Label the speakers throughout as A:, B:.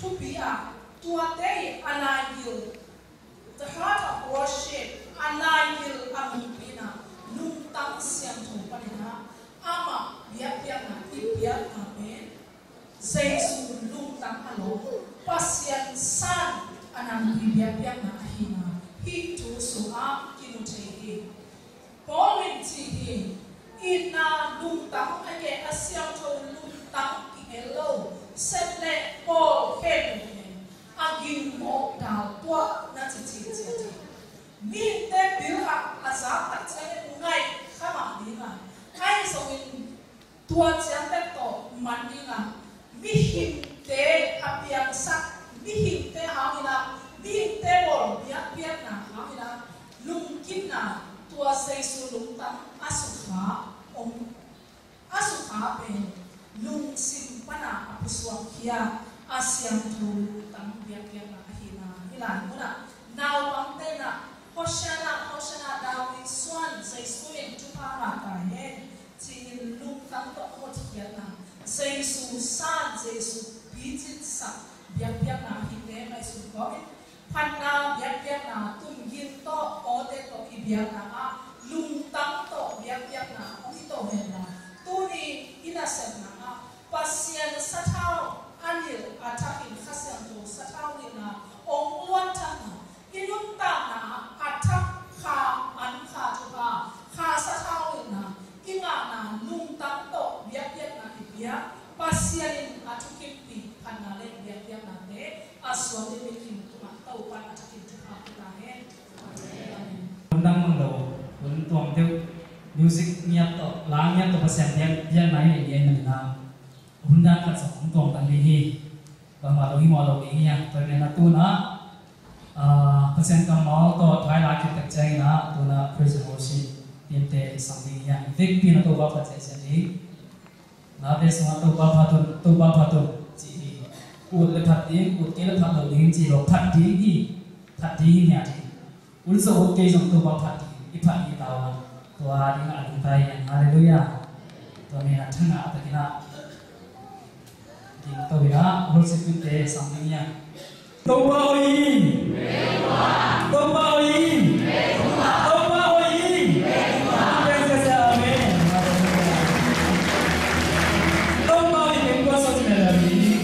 A: to be to a day anayil. The heart of worship anayil amupina nung tang siang tu panina ama biak na ibiak amen. Jesu nung tang alo pasien san anang biak na ahina hitu suam kinutehi. Paulin tihi ina nung tang ake asiang tu nung tang elo setle Paul kenu agin mo dal tua na cici. Min te bilha azam tak cene ngai kama dinga. Kai sawin tua ciante to mandinga. Mihim te apiang sak, mihim te hamina, mihim te bol biak na hamina. Lungkin na tua seisu lungtang asukha asukha pen lung simpana apuswang kia asyang tu lungtang biak na ahina. Hilan muna. Now pang na Hoshana Dawi Swan say swing to Parata head Tin Luke Tanto Hotiana say Susan say Su Beatit Sa Biapiana Hine by Sugoin Pana Biapiana Tum Ginto Ode to Ibiana Lung Tanto Biapiana Ito Hena Tuni Inasena Pasian Satao Anil attacking Hasanto Satao Nina Ong Watana Inung Tana attack ka anka tuha ka satawin na inga na nung tanto biak na ibia pasyanin atukipi kanale biak na te aswami bikin tumatau pan atakin tuha kutahe.
B: Undang mengdo untuang teu music niat to langnya to pasyan dia naik dia nana undang kat sa untuang talihi pamalo mo lo niya to na tuna persen kamal to thai la kit chai na to na praise worship tinte sambi ya victim to ba pa chai chai na be sa to ba pha to ji ul le phat ding ul ke le phat lo ding ji lo phat ding nya ji ul so ke jong to ba phat i phat ni ta to a ding a ding tai hallelujah to me na thanga ta kina ding to ya worship tinte sambi ya Tô bao y, tô bao y, tô bao y, amen. Tô bao y cái qua sao chỉ là gì?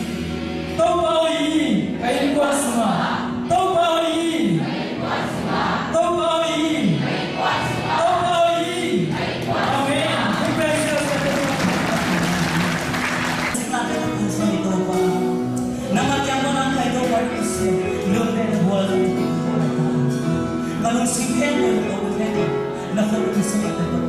B: Tô bao y cái qua sao? Tô bao y, tô bao y, tô bao y, amen. Nama tiang orang kaya tu baru lum dan buat kalau simpan dan orang nak nak bisa kita tahu.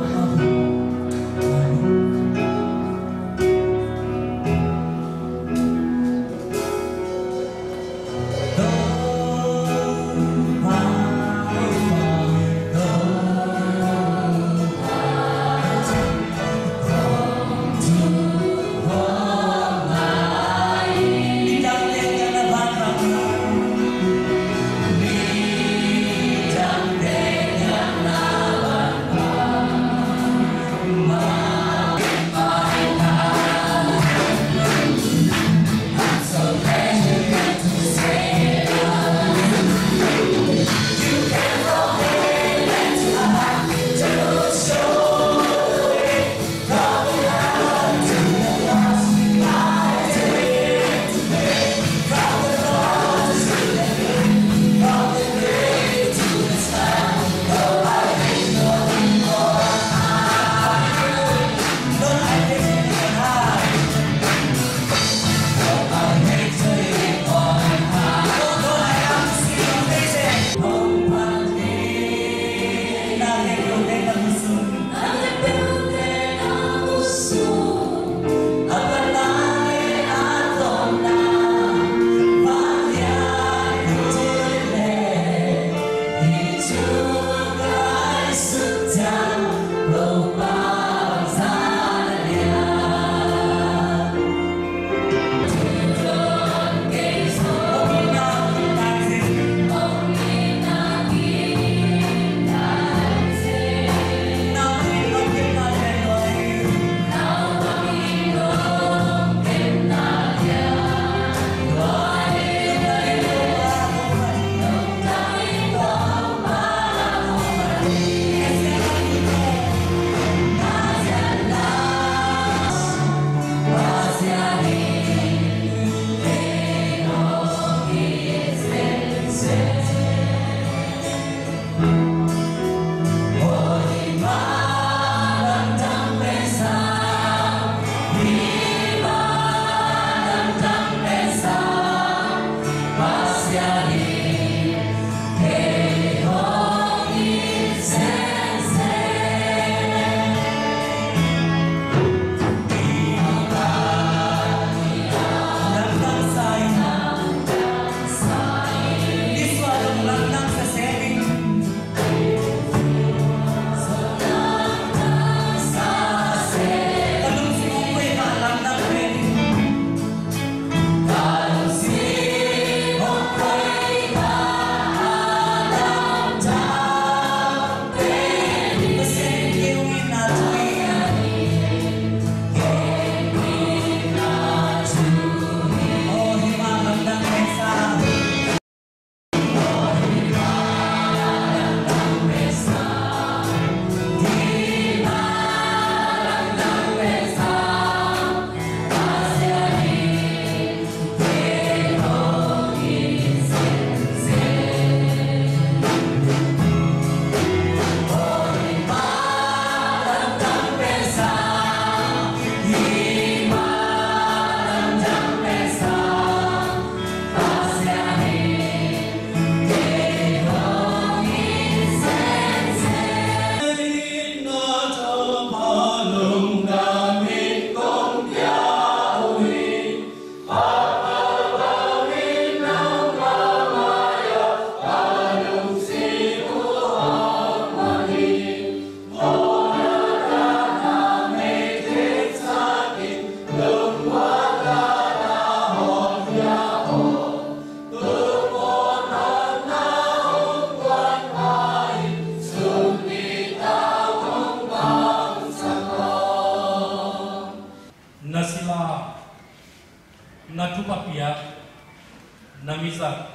C: namisa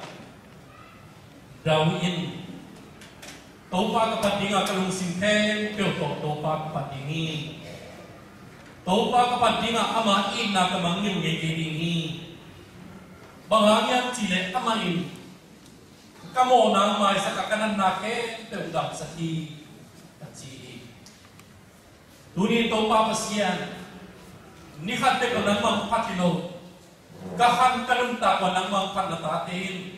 C: dawin topa kapadinga kalung singhen pyo topa kapadingi topa kapadinga ama ina kamangim ngegedingi bangangyan chile ama in kamo nang mai sakakanan nake peudap saki kachi dunin topa pasian nihat te kanang mang patino kahan kalung ta kanang mang patnatatin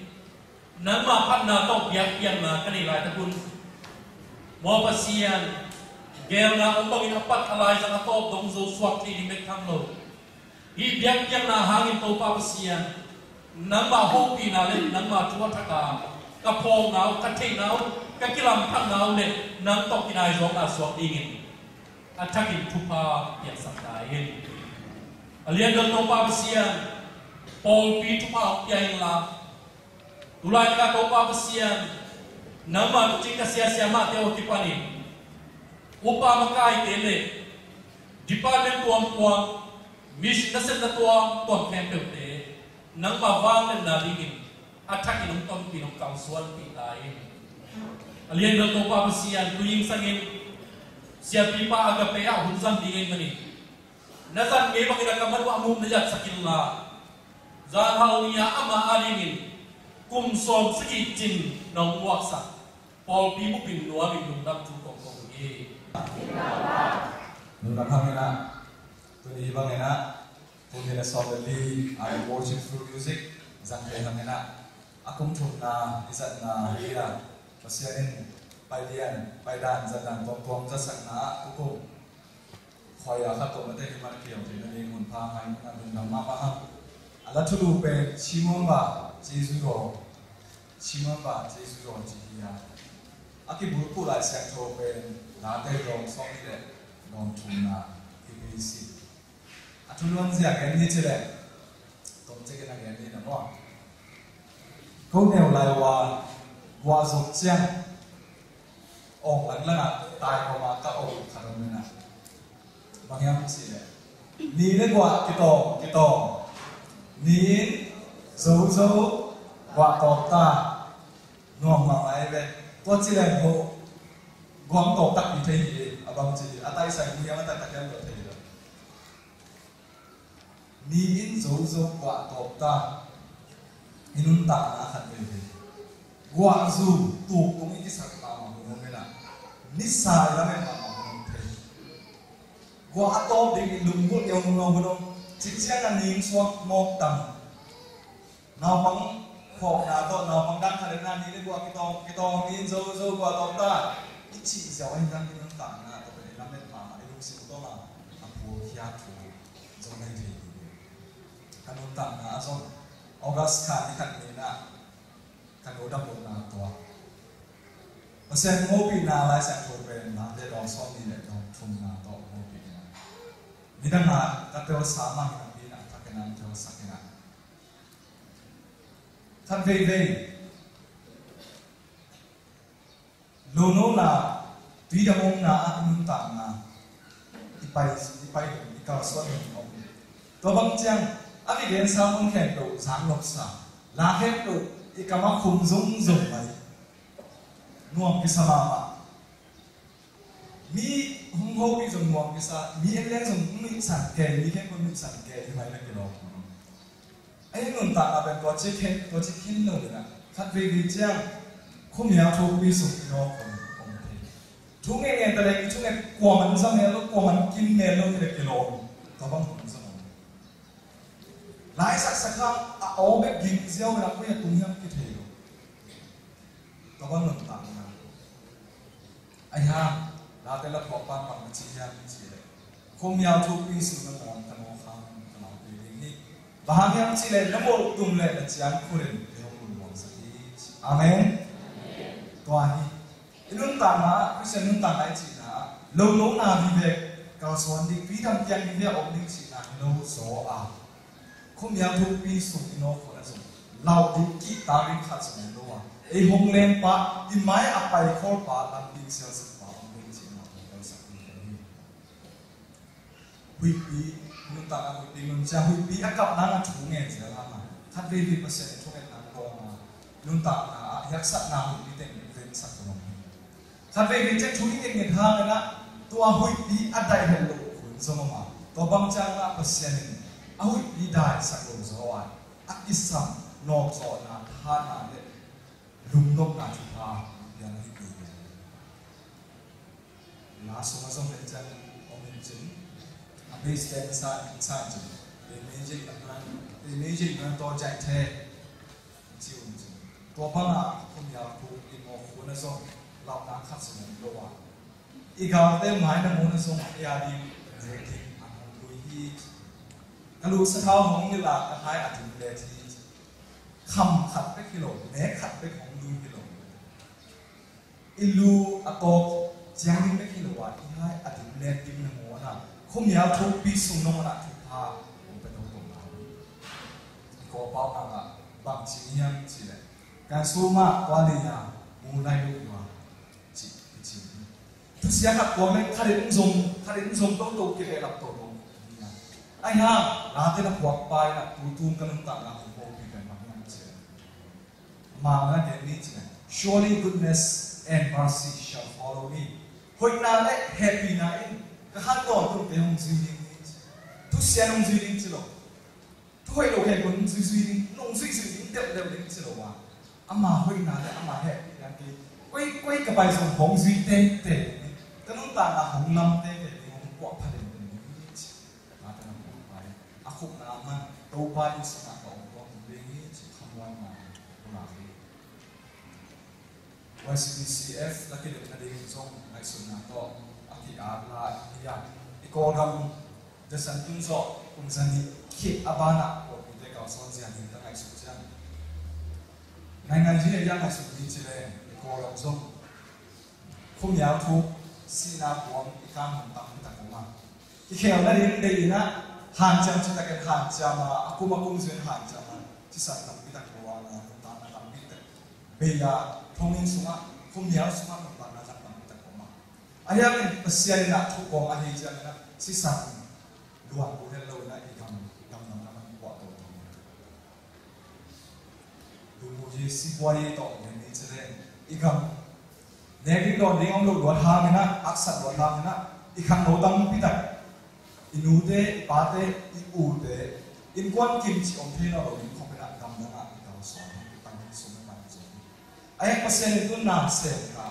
C: nang ma patna to biak piang na kanilai takun mo pasian gel na umpang inapat alai sa atop dong zo swak ti mek kamlo i biak piang na hangin topa pasian nang ma hopi na le nang ma chua thaka kapong nau kathei nau kakilam phang nau le nang tok kinai zong na swak dingin atakin tupa yang sakdain alian dong topa pasian pol pi tupa yang la tulai ka topa pasian nama cika sia-sia mati o tipani upa makai tele department tuang mis nasen na tuang tempete nang mawang na dingin attack inong tom pinong kausuan pitain alian dong topa pasian tuying sangin siya pipa agape a hunzam dingin mani nasan ke bang irakaman wa mum najat sakilla zan haunia ama alingin kum som segi jin nong waksa pol pi mu bin nuwa bin dum dam tu kong kong ye
D: nu ram hamena tu ni bangena tu ni la softly I watching through music zan pe hamena akum thum na isat na hira pasianin paidian paidan zan tong zasak na kukum khoya kha to mate ki man kiyo te ni mun pha ngai na dum dam ma pa ha ala thulu pe chimomba Jesu chimomba Jesu jiya aki burku lai sak tho pe na te rong song ni le non thuna kibisi athulon zia gen ni chele tom che ke na gen ni na mo ko neu lai wa zok chiang ong lan lana tai ko ma ka o kharon na bangyam chile ni le kwa kito ni zo wa to ta no ma ai be to chi le ho gwang to tak ni thei abang chi atai sai ni yang ta tak kan to thei ni in zo wa to ta inun ta na khat be wa zu tu kong i sak ta ma ho me na ni sai la me ma ho thei wa to ding lung bu yo no no chỉ là nín xuống một tầng nào bằng khổ nào to nào bằng đăng hay là nín qua cái to nín dâu qua to ta ít chỉ giàu anh đang nín tảng na to phải làm nên mà cái lúc xíu to là phù hiệp phù giống này thì cái nín tảng na xong August cả đi khăn nín na cái nô đâm một na to và xem ngô bị na lại xem thuộc về na để đón xong đi để đón thùng na to ngô bị ni đang là các tiêu sama hilang bina tak kenal tiêu sakina thật về lono na tuy đã mong na nun tang na ipai ikaw suan ông to bang chang aki den sa mong khen do sang lok sa la khen do ikama khum zung mai nuam kisama mi hung ho bi zong nuam kisa mi en zong mi san ke mi khen kon mi san ke thì mai là cái đó ai nun ta na ben to chi khen no na khat vi chang khum ya tho bi su no kon thu nghe ta le thu nghe kwa man sam ne lo kwa man kin ne lo ni ke lo ta bang hum sam lai sak kham a o be ging zeo na ko ya tung yam ki the lo ta bang nun ta na ai ha la te la phok pan pang chi ya chi le khom ya thu pi su na mon ta no kham ta no pi ni ba ha chi le na mo tum le na chiang khu ren de hom lu sa ti amen to ani inun ta na christian nun ta lai chi na lo na vi ve ka swan di pi dam tiang ni ve om ding chi na lo so a khom ya thu pi su no ko na so lao di ki ta ri khat sa lo wa e hong len pa in mai a pai khol pa lam ding sel sa hui pi nun ta na hui pi nun cha hui pi akap na na thu nge je la ma khat ve vi pa se thu nge na nun ta na yak sat na hu ni ten ven sak to khan ve ven che thuni ek ngen ha na tua hui pi adai hello kun zoma to bang chang na pasyanin a hui pi dai sak lo zo wa akisam no zo na tha na le lum nok na chu pa yan hi pi na so ma som ven chan omen chin a base ten sa sa chin the magic na to jai the chiu to pa na khum ya pu in mo khu na so lao na khat so lo wa I ga te mai na mo na so ya di je ti an lu hi kalu sa thao hong ni la ka hai a tin le ti kham khat pe kilo ne khat pe hong lu kilo ilu a to jiang ni pe kilo wa I hai a tin le tim na mo na khum ya pu pi sung no na thu pa ko bao ka nga bang chi hiam chi le kan su ma kwa le ya mu lai lu wa chi chi tu sia ka ko me kharin zong to ki le lap to to ai ha la te na kwak pai na tu tum kan ta na ko pi kan ma na chi ma na de ni chi surely goodness and mercy shall follow me hoi na le happy na in ka han to tu te hong ji ni tu sia nong ji ni chi lo thôi đồ hệ quân duy nông duy đều đến chỉ đồ à ama hơi nào đấy ama hệ làm gì quay cái bài song hong duy tên cái nông ta là hong năm tên để hong quạ phát triển đến những gì mà ta làm bài à khúc nào mà đâu bài như thế nào cũng đến chỉ không quan mà làm gì YCBCF là cái điều này đến trong ngày xuân nào đó anh thì là ya cái cô gamจะสันตุนโซคุณสันนิคิดอาบานะโอ้ยเด็กเขาสอนเสียงถึงตั้งไงสุดจังในงานที่เนี่ยยังไงสุดดีจีเลยโกลงส่งคุณยาวทุกสีนาบวมอีกการหันตั้งตั้งมาอีกแค่นั้นเองได้ยินนะหันจำจะตะกันหันจำมาอากูมากุ้งเสียหันจำมาที่สั่งตั้งพิทักษ์ว่านะตั้งตั้งพิทักษ์เบียร์ทงอินสุมาคุณยาวสุมาตั้งตั้งพิทักษ์มาอันนี้เป็นเสียงนะทุกคนอันนี้จะนะที่สั่งดวงบุญเราได้อีกคำนำมันกว่าตัวดูบุญสิบวันต่ออย่างนี้จะได้อีกคำเด็กที่โดนเลี้ยงลูกหลวงทางนะอักษรหลวงทางนะอีกคำโน้ตตั้งพิทักษ์อินูเดปาเตอีอูเดอินกวนกิมจิองเทนเราอินคอมเป็นอันดำนะอีกเราสอนตั้งสมบัติสมไอ้เปอร์เซ็นต์ตัวน่าเสียนะ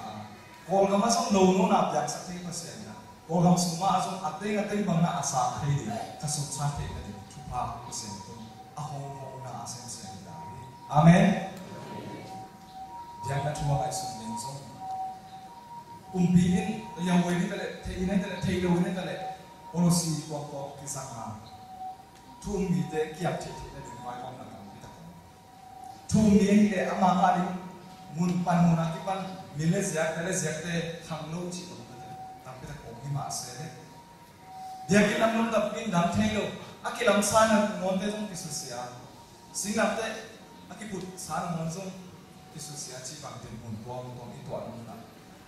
D: โกลก็มาส่งโน้นนับอย่างสักที่เปอร์เซ็นต์โอ้คำสมมาส่งอัดเต้งบางน่ะอาสาให้ดีถ้าส่งชาติกันดีทุกภาคเปอร์เซ็นต์ตัวอาหงน่ะเซนเซนได้อาเมนยังนั่งชัวร์ไอ้ส่งเลี้ยงส่งปีนี้ยังวันนี้แต่ละเที่ยนี้แต่ละเที่ยวนี้แต่ละโอโรซีตัวก็กิสังหาทุ่มมีแต่เกี่ยวเที่ยวได้ถึงวันของนักการพิทักษ์ทุ่มนี้เนี่ยอามาการมุนปันมุนอาทิปันมีเลเซียแต่เลเซียแต่ทางโน้นจิตที่มาเสด็จเดี๋ยวกินน้ำนมดับกินน้ำเทโลอากิลำซานะงอนเตจงกิสุเสียสิ่งนั้นเตอากิปุตซานงอนจงกิสุเสียชีบังเต็มมุนตัวอีตัวนั้นนะ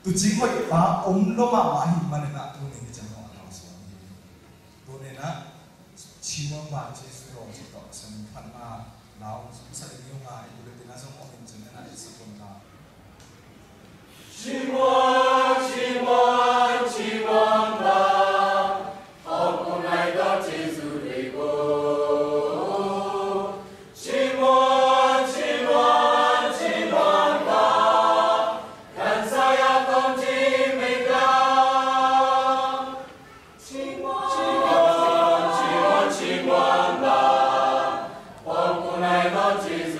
D: ตุจิงไว้ป้าอมโลมามาหิมันนะตัวนี้จะนอนเราสวนีตัวนี้นะชีวบาเจสุโรจิตต่อสมพันมาเราสัตย์นิยมมาอยู่ในนั้นจงอมินจงนั้นอิสกุลนาชีว吧，好不来到基督的国。希望吧，看在要攻击美高。希望吧，好不来到基督。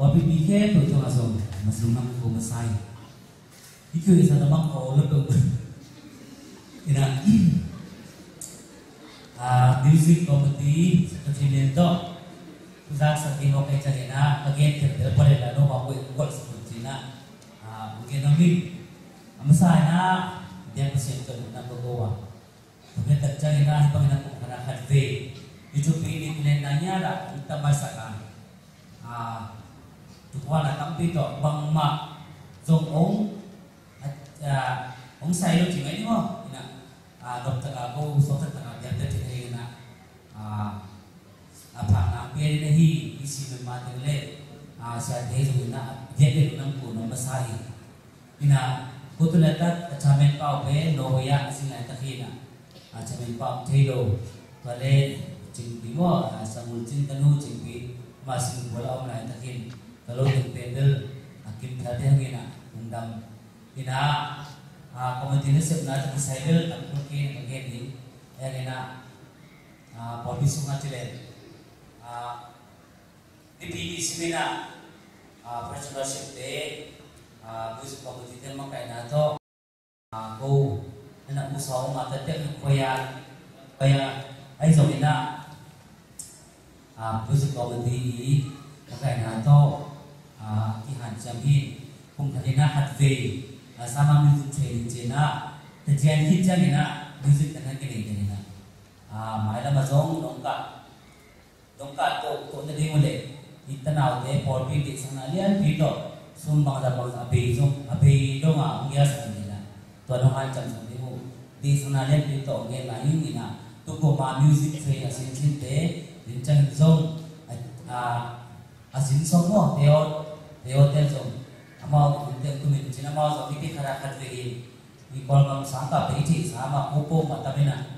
B: Wabi ke tu tu masuk masuk nama ko masai. Iku isa namang ko lebih. Ina music comedy seperti itu. Pusat sakit oke cakina again kita boleh lalu bawa ikut seperti na. Mungkin kami masai na dia pasti tu nak berdoa. Mungkin tercakina hipang nak kena hadve. Itu pilih nanya lah kita masakan. Tuan nak tampil tu bang mak zong ông say đâu chỉ mấy đúng không? Đọc thật là cô số thật là đẹp đẹp thế này phản ánh cái này hi isi memang terle saya thấy rồi na dia dia nang ko no masai cô tu letak chamen pau be loya sin lai takhina chamen pau thelo vale ching bimo samul chin tanu ching bi masin bola om lai takhin kalau yang pedal akim tadi hangina undang komunitas sebenarnya disable tak mungkin begini hangina Bobby sungai cile di PDC mina personalship day music competition makanya to ko anak musuh mata tek kaya ai rồi mina music competition makanya to kihan jamhi kum thadina hatve sama music training jena tejian hit jana music tanah kene mai la mazong dongka to nadi mole itanaw te porbi di sanalian pito sumbang da bang abe do ma ngia sanila to no han cham sang demo di sanalian pito nge la yingina to ko ma music train asin chin te din chang zong asin song mo teo te zong ama te kumin china ma zo ki khara khat ve ni kol ngam sangka pe thi sama opo matamina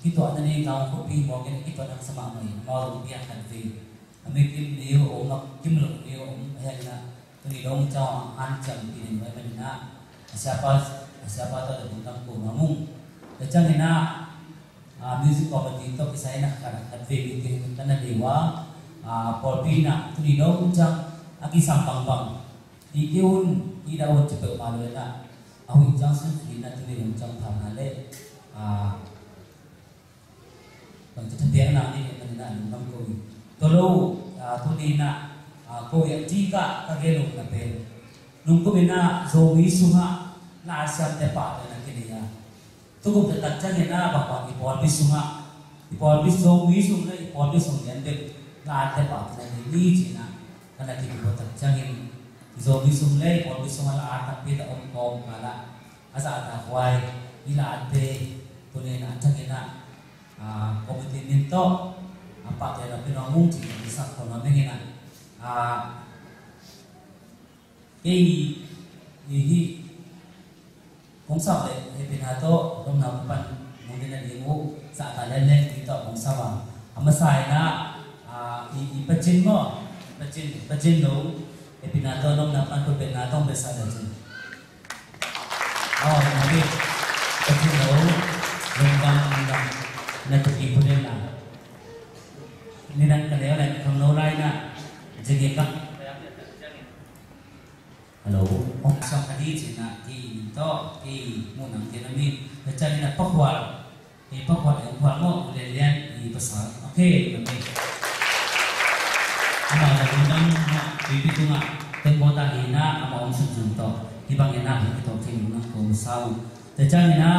B: kita ada ni kau kopi mungkin kita nak sama ni mau biarkan vi, amikim dia orang kimluk dia orang ayah ni dong cawang ancam ini macam mana siapa tu ada tentang ko namun macam mana music comedy tu kisah nak kan vi itu kerana dewa polpina tu ni dong cang aki sampang bang ikiun tidak wajib bermalu na awak cang sendiri tu ni dong cang panale bang tetap na ni mana nang ko tolo tuni na ko ya jika kagelo na pe nung ko bina zo wisunga na asam te pa na kiniya to ko ta chane na ba pa ipol zo wisung na ipol wisung yan de na te pa na ni china kana ti ko ta chane zo wisung le ipol wisung ala at pe ta om kala asa ta kwai ila ate tuni na chane na komitin nito apa kaya pinamung di sak kono mengena ini kung sa le pinato dom na pan mungkin na limu sa kalalen dito kung sa amasay na ipajin mo pajin no pinato dom na pan ko pinato besa dajin nabi pajin no lembang na tuki po din na nilang kalayo na kamnolay na jige ka hello sa kadit na to munang tinamit na chani na pakwal yung kwal mo ulilian ipasal okay ama nagundang bibito nga tembota hina ama om sunjunto ibang ina ito tinunang kumasaw na chani na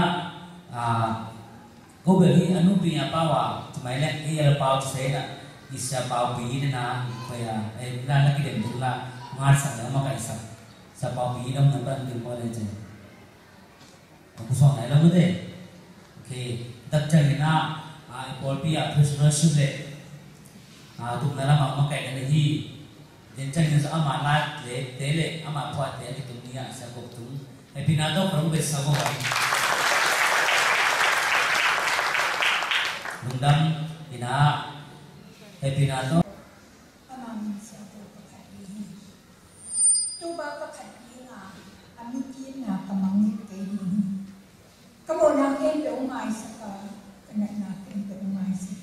B: cô bởi vì anh nuôi nhà bao máy lạnh cái là bao thế là đi xe bao bí nên là phải ra là cái điểm đúng là ngon sẵn đó mà cái sẵn xe bao bí đông nó vẫn đừng qua đây chứ cũng xong này lắm đấy ok tập chạy na bol bí à personal shoot lệ tụi nó làm mà cái này gì đến chạy nó ama lại để lệ ama thoại để cái tụi nó sẽ cột tụi cái pin nào đó cũng biết sao vậy Undang ina pinato
A: amam siapa pakai ini tu bapa pakai ini amikin na kamangit kay ini kamo nakin do mai sa kana nakin do mai sa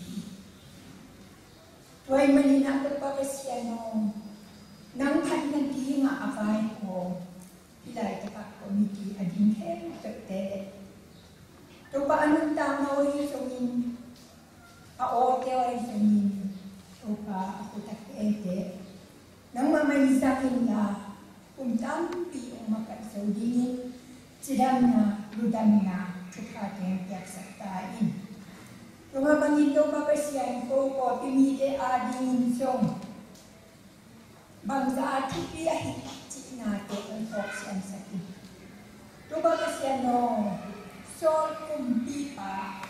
A: tuay manina ko pa Cristiano na
E: mình ra kinh là cùng tám bị ông mặc cảnh sầu đi chỉ đam na lu đam na chụp phạt đèn đẹp sạch ta in rồi mà bằng nhìn đâu mà cái xiên cô có bị mi để à đi xong bằng giá thì bị ai chỉ na để ông học xiên sạch rồi mà cái xiên nó so cùng bị bà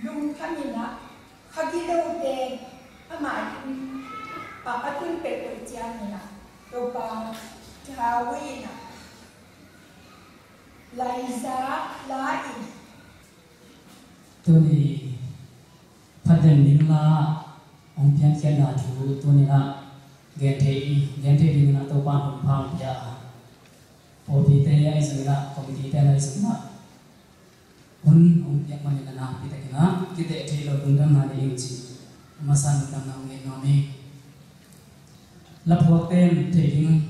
E: lung khăm như na khagi đâu để mà bà cũng bị cái xiên này na rồi bà Kawi na Liza Lai
B: tu ni padem ni la ông pian kia na tu tu ni na gen the ni na to pan hon phang ya po bi te ai su na committee te ai su na un ông pian man ni na pi te na ki te the lo dun dan na ni chi ma san dan na nge no ni la pho tem the ding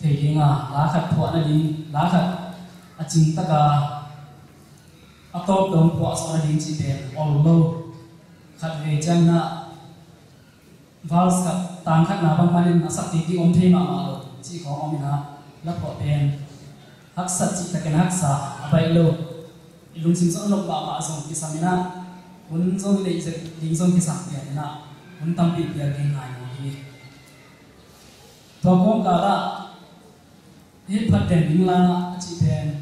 B: thì đi ngà lá khát thuận là đi lá khát chính tất cả top đồng quạ sau là đi chỉ để all low khát về chân na vals khát tăng khát na bằng manin sắc tí ôm thêm mà chỉ có ôm na lấp bỏ tiền hắc sát chỉ tất cả hắc sa bay lâu lung sinh sống lộc bạ dùng cái sao na muốn dùng để đi dùng cái sao tiền na muốn tâm bị tiền cái này thì tôi cũng cả là hết phát triển là chỉ tiền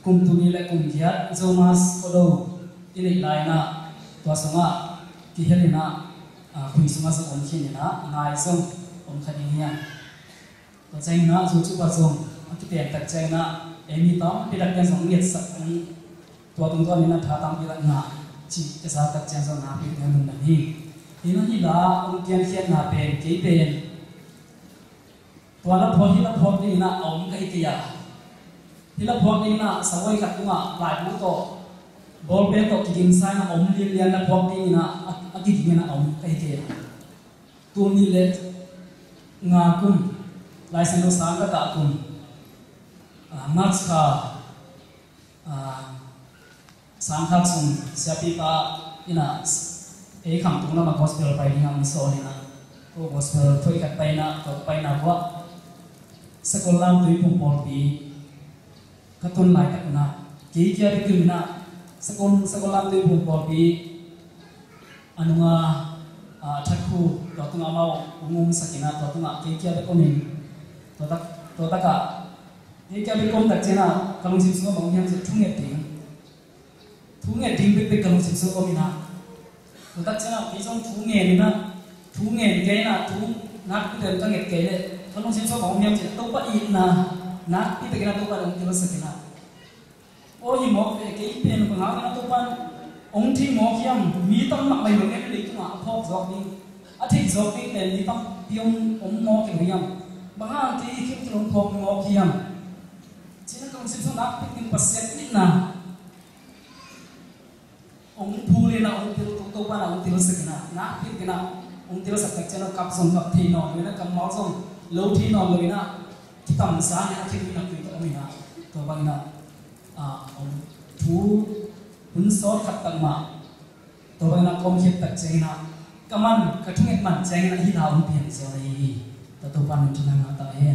B: cùng tụi mình lại cùng kiết Zomas ở đâu thì lại na tua sống à thì hiện na cùng sống sống ổn khi na ngày sống ổn khá đi nha tua chạy na dù chụp vào sống cái tiền tạch chạy na em đi tóm thì đặt cái sống nhiệt sắc tua tung tua mình là thả tạm đi lại na chỉ cái sao tạch chạy sống na bị cái mình làm hi thì nó như là ông kiên khiết na bền cái bềnตัวละพอที่ละพอนี่นะอมกันกี่อย่างที่ละพอนี่นะสวยกับตัวหลายผู้โตบอลเป็นโตกินไซนะอมเลี้ยงละพอนี่นะอากินนะอมกันกี่อย่างตัวนี้เล็ดงาคุมลายเส้นโลสังกัดคุมมาร์คค่ะสังขัดส่งเสียปีปะนี่นะคำตรงนั้นมา gospel ไปที่งานโซนี่นะก็ gospel ช่วยกันไปนะต่อไปนะว่าsekolah tu pun polpi, katun naik kat mana, kira itu mana sekolah tu pun polpi, anu thakku, tu ngah mau umum sakina, tu ngah kira itu ni, tu tak kira itu tak cina, kalau sih semua bangun yang thunge ding big kalau sih semua mina, tu tak cina, pisang thunge ni na, thunge kaya na, thung nak kita tengok kaya kalau sih semua bangun yang tu pak ina, nak kita kena tu pak orang kita sakina. Oh ini mau kayak pen pengaruh tu pak ông thi mau kiam, mi tam mak mai orang ni tu ngah pop zog ni, atik zog ni dan mi tam pion ông mau kiam, bahang ti kita tu pop mau kiam. Cina kalau sih semua nak bikin pasien ni na, ông pulih na ông tu pak orang kita sakina, nak kita kena ông kita sakit cina kap song kap thi no, ni na kap mau song lâu thì nó lời na kita misalnya akhir kita kita omina to bang na om thu pun sort khat tak ma to bang na kom khit tak cheng na kaman kathunget man cheng na hi na om pian so nei to pan thuna na ta he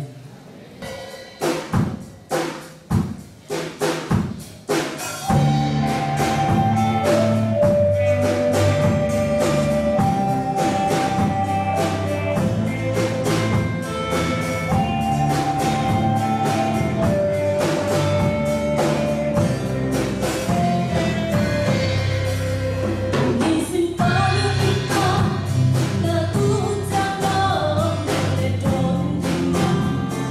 F: Hãy subscribe cho kênh Ghiền Mì Gõ để không bỏ lỡ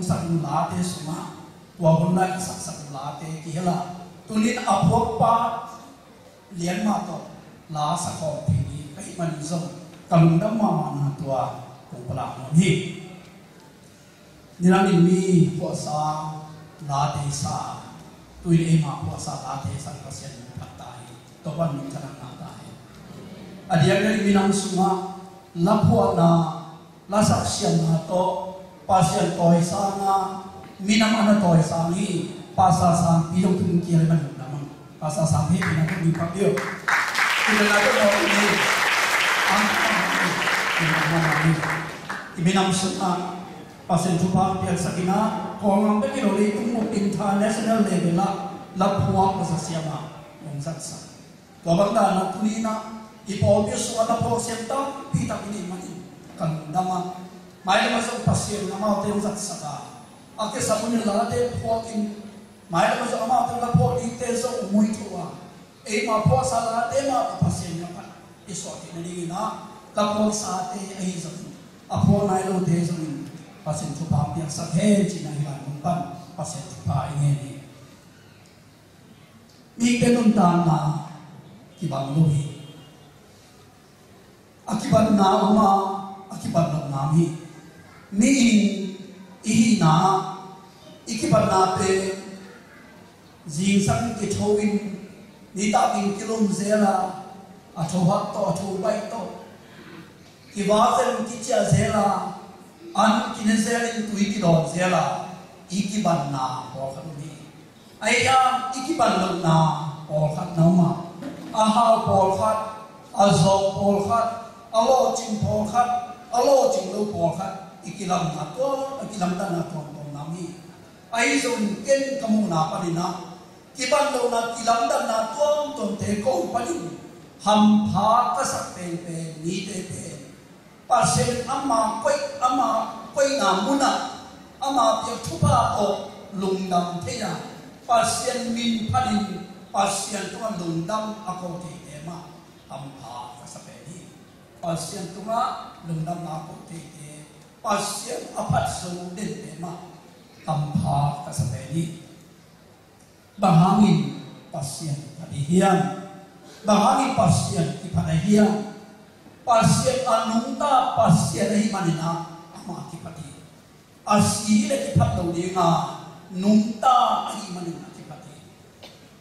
F: sak la te suma tua hon la sak la te ki hela tunin apok pa lian ma to la sak ko phi kai man zo kam dam ma na tua ku pala no hi nirani mi po sa la te sa tuin e ma po sa la te sa ka sen patai to ban min kana na tai adia ngari minang suma la po na la sak sian na to pasien toy sa na minam ana toy sa ni pasa sa pilong tung ki le ban na mang pasa sa he na ko ni pa dio ila na to no ni ang ni ibinam suna pasien tupa pian sakina ko ngam be kilo le tung mo international level la phua pa sa siama yong sak sa ko bang da na tunina ipo bi su ana po senta pi ta ni mani kan dama mai la masuk pasien nama te sak saka ake sabun la te pokin mai la masuk ama te la po di te so mui tua e ma po sa la te ma pasien na pa iso ti ni na la po sa te ai zo apo nai lo te zo ni pasien tu pa piang sak he chi na hilan mun pan pasien tu pa nge ni mi te nun ta na ki bang lo hi akiban na uma akiban na mi ni i na ikiban na pe jing sang ki thowin ni ta tin kilom zela a thowa to tho bai to ki wa zen ki cha zela an ki ne zelin tui ki do zela ikiban na ho khan ni ai ya ikiban na ho khan na ma a ha ho khat a zo ho khat a lo ching ho khat a lo ching lo ho khat ikilam na to ikilam da na to nami ai zon ken kamu na panina kiban lo na kilam da na to te ko panin ham pha ka sak pe pe ni te pe pasen ama koi na muna ama pi thupa o lungdam the ya pasien min panin pasien to lungdam ako te ma ham pha ka sak pe ni pasien to lungdam na ko te pasien apat so den tema tampa kasabeni bahangin pasien padihian bahangin pasien ipanahian pasien anungta pasien hi manina ama kipati asile kipat lo dinga nungta hi manina kipati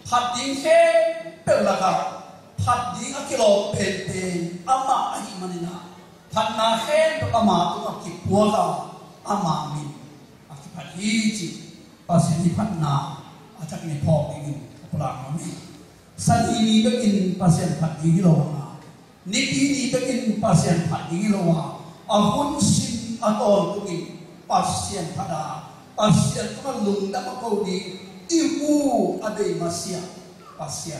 F: phading he pelaga phading akilo pen ama hi manina Thana hen to ama to akipuaga ama min akipat hiji pasini phatna atak ni phok ingin pulang ami sani ni bekin pasien phat gi lo ma niti ni bekin pasien phat gi lo wa ahun sin atol tuin pasien phada pasien to lung da ko di ibu adai masia pasien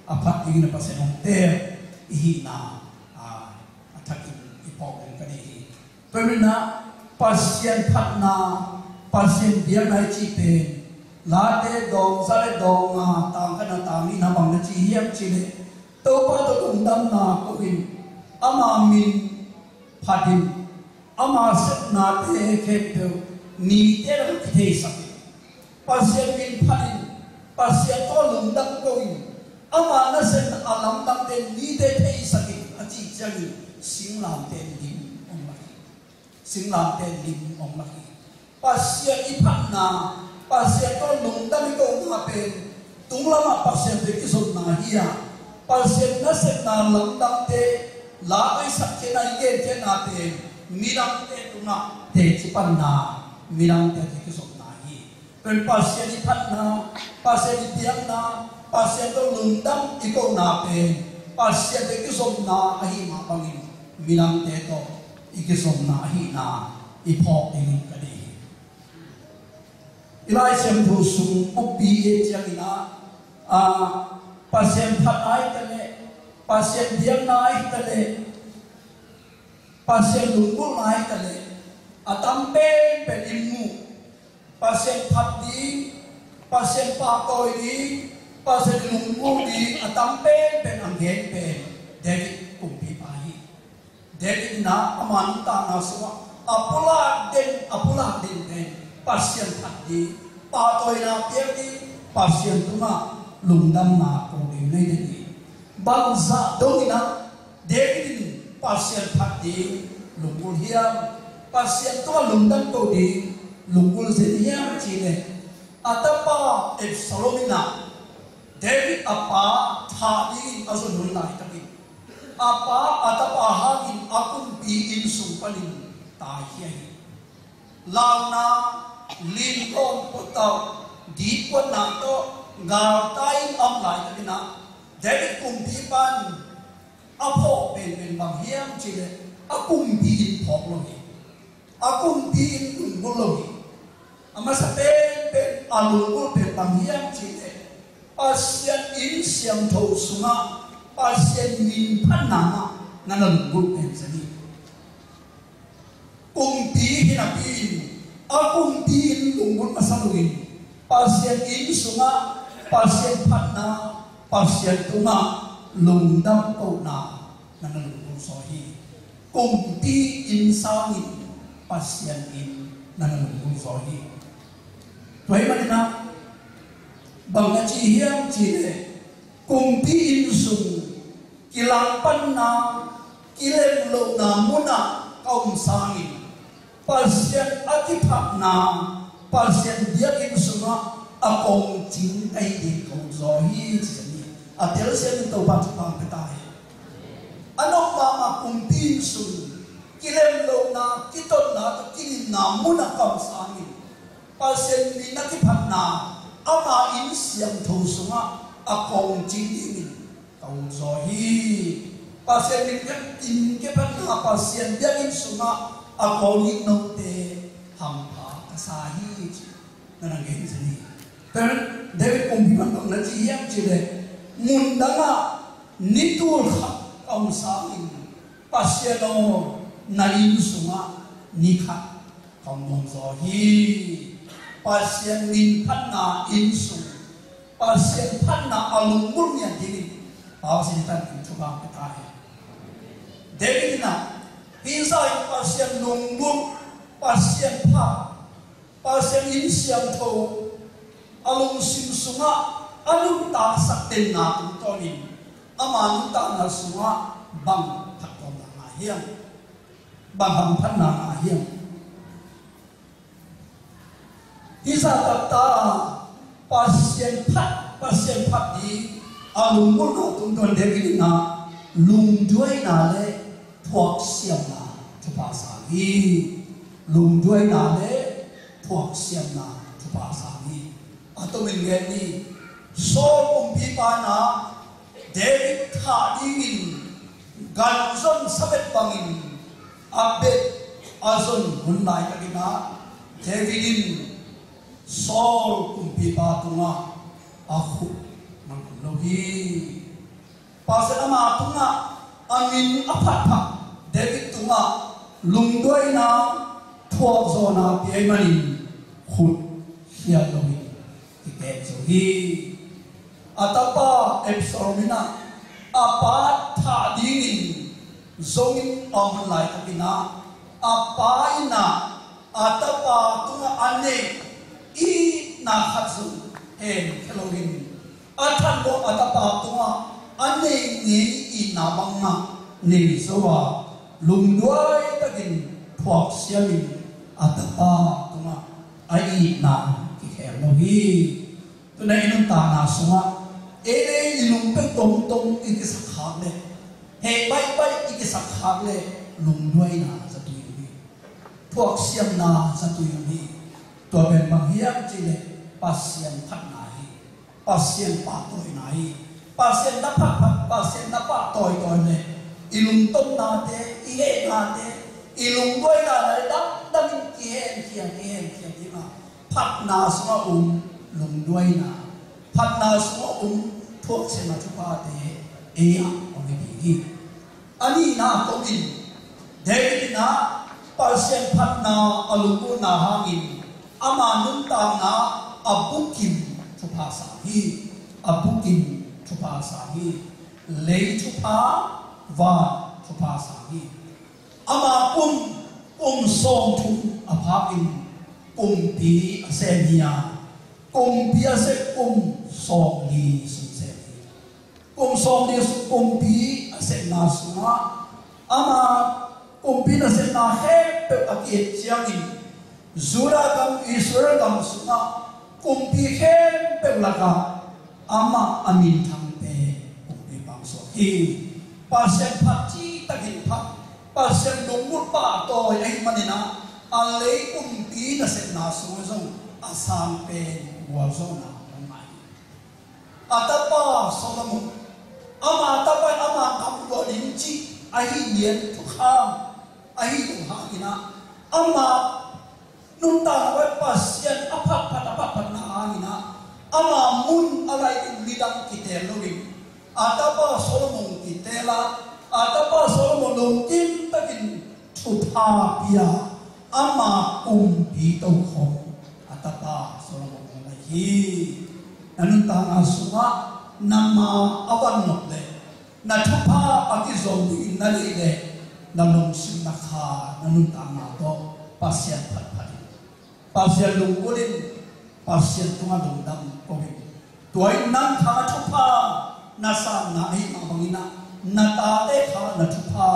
F: apat ingin pasien te ihina atak Perina pasien phatna pasien dia nai chi pe la de dong sa le dong a tang kana tang ni na bang na chi hiam chi le to pa to kum dam na ko in ama min phatin ama set na te khe pe ni te ra the sa pasien min phatin pasien to lung dam ko in ama na set alam dam te ni te the sa ki a chi chang sing lam te ni sing lam te lim ong laki pasien ipat na pasien to lung dami ko nga pen tung lama pasien te kisot na hiya pasien na set na lam dam te la ai sak ke na ye ke na te mirang te tuna te chipan na mirang te kisot na hi pen pasien ipat na pasien itiang na pasien to lung dam iko na pen pasien te kisot na ahi ma pangin mirang te to ikisom na hi na ipok ingin kadi ilai sem thu sum upi e changina pasien phat ai tale pasien diam na ai tale pasien lungul na ai tale atam pen imu pasien phat di pasien pa koi di pasien lungul di atam pen anggen pen David kumpi pahi David na aman ta na suwa apula den den pasien phat di pa toi na piang di pasien tunga lungdam na ko di nei di bang za dongina David pasien phat di lungul hiam pasien tunga lungdam ko di lungul zen hiam chi le atapa Absalomina David apa thadi azun nai taki apa atapa hagin akun bi in sumpanin ta hiai launa lin kon potau di kon na to ngal tai am lai taki na David kum bi pan apo ben bang hiam chi le akum bi in phok lo hi akum bi in lungul lo hi ama sa ben alungul ben bang hiam chi le pasien in siam tho sunga pasien min panama nanan group en sani kumpi hinapin akung tin lungul masaluin pasien in sunga pasien panna pasien tunga lungdam ko na nanan group sohi kumpi in sangin pasien in nanan group sohi toy manina bang chi hiam chi le kumpi in sung kilang pan na kilem lo na muna kaum sangin pasien akipak na pasien dia in sunga akong chin ai di ko zo hi chi atel sen to pa pa petai ano ma kumpi in sung kilem lo na kiton na to kilin na muna kaum sangin pasien ni nakipak na ama in siam tho sunga akong chingin kau zohi pasien min kan in ke pan na pasien dia in sunga akong in no te hampa kasahi nanang gen sini ter David kum biman bang na chi yam chi le mundanga nitur kha kaum sangin pasien no na in sunga ni kha kaum mong zohi pasien min panna insung pasien panna alungul yang dini pasien tan coba kita David na insai pasien lungul pasien pa pasien insiam tho alung simsunga alung ta sakten na tonin aman ta na sunga bang thakon na hiam bang panna hiam Isa kata pasien pat di alungul na tungton David na lungjuai na le thuak siam na thupa sangi lungjuai na le thuak siam na thupa sangi ato mengeni so kumpi pa na David tha dingin ganzon sabet bangin abet azon hunai kagina Davidin Saul kumpi patunga aku manglogi pasal ama tunga amin apa David tunga lungdoi na thuak zona piemani khut hiam logi tiket zogi atapa Absalomina apa tha dingin zongin online kapina apa ina atapa tunga ane I na khatsu en kelogin athan bo atapa tunga ane ni I na banga ni sowa lungdoi tagin thuak siamin atapa tunga ai na ki khelogi tunai nun ta na sunga ere ilung pe tong tong iki sakhak le he bai iki sakhak le lungdoi na satui thuak siam na satui tua ben bang hiam chile pasien phat nai pasien pa toi nai pasien na pa toi ne ilung tom na te ie na te ilung doi na dam kien ti na phat na sma lung doi na phat na sma thuak se na chupa te e ya ong bi ani na to in David na pasien phat na alung na hangin ama nun ta na abukim chupa sahi le chupa va chupa sahi ama som thu aphakin kumpi asenia kumpi ase som li se som li kumpi ase na sunga ama kumpi na se na he pe akit chiangin zura kam Israel kam sunga kumpi he pe laka ama amin thang pe kumpi bang so hi pasien phachi takin phat pasien dongmut pa to ai manina alei kumpi na se na sunga zong asam pe wal so na mai atapa Solomon ama atapa ama kam go din chi ahi nien tu kham ahi tu ha ina ama nun ta wa pasien apa na ina ama mun alai lidang kitel logi atapa Solomon kitela atapa Solomon longin takin tu tha pia ama kumpi to khom atapa Solomon hi nanun ta asuma nama awan nok le na thupa akizom in na le na long sim na kha nanun ta ma to pasien phat pasien lungulin pasien tunga dongdam kobi toy nan tha thupa na sa na hi ma bangina na ta te kha na thupa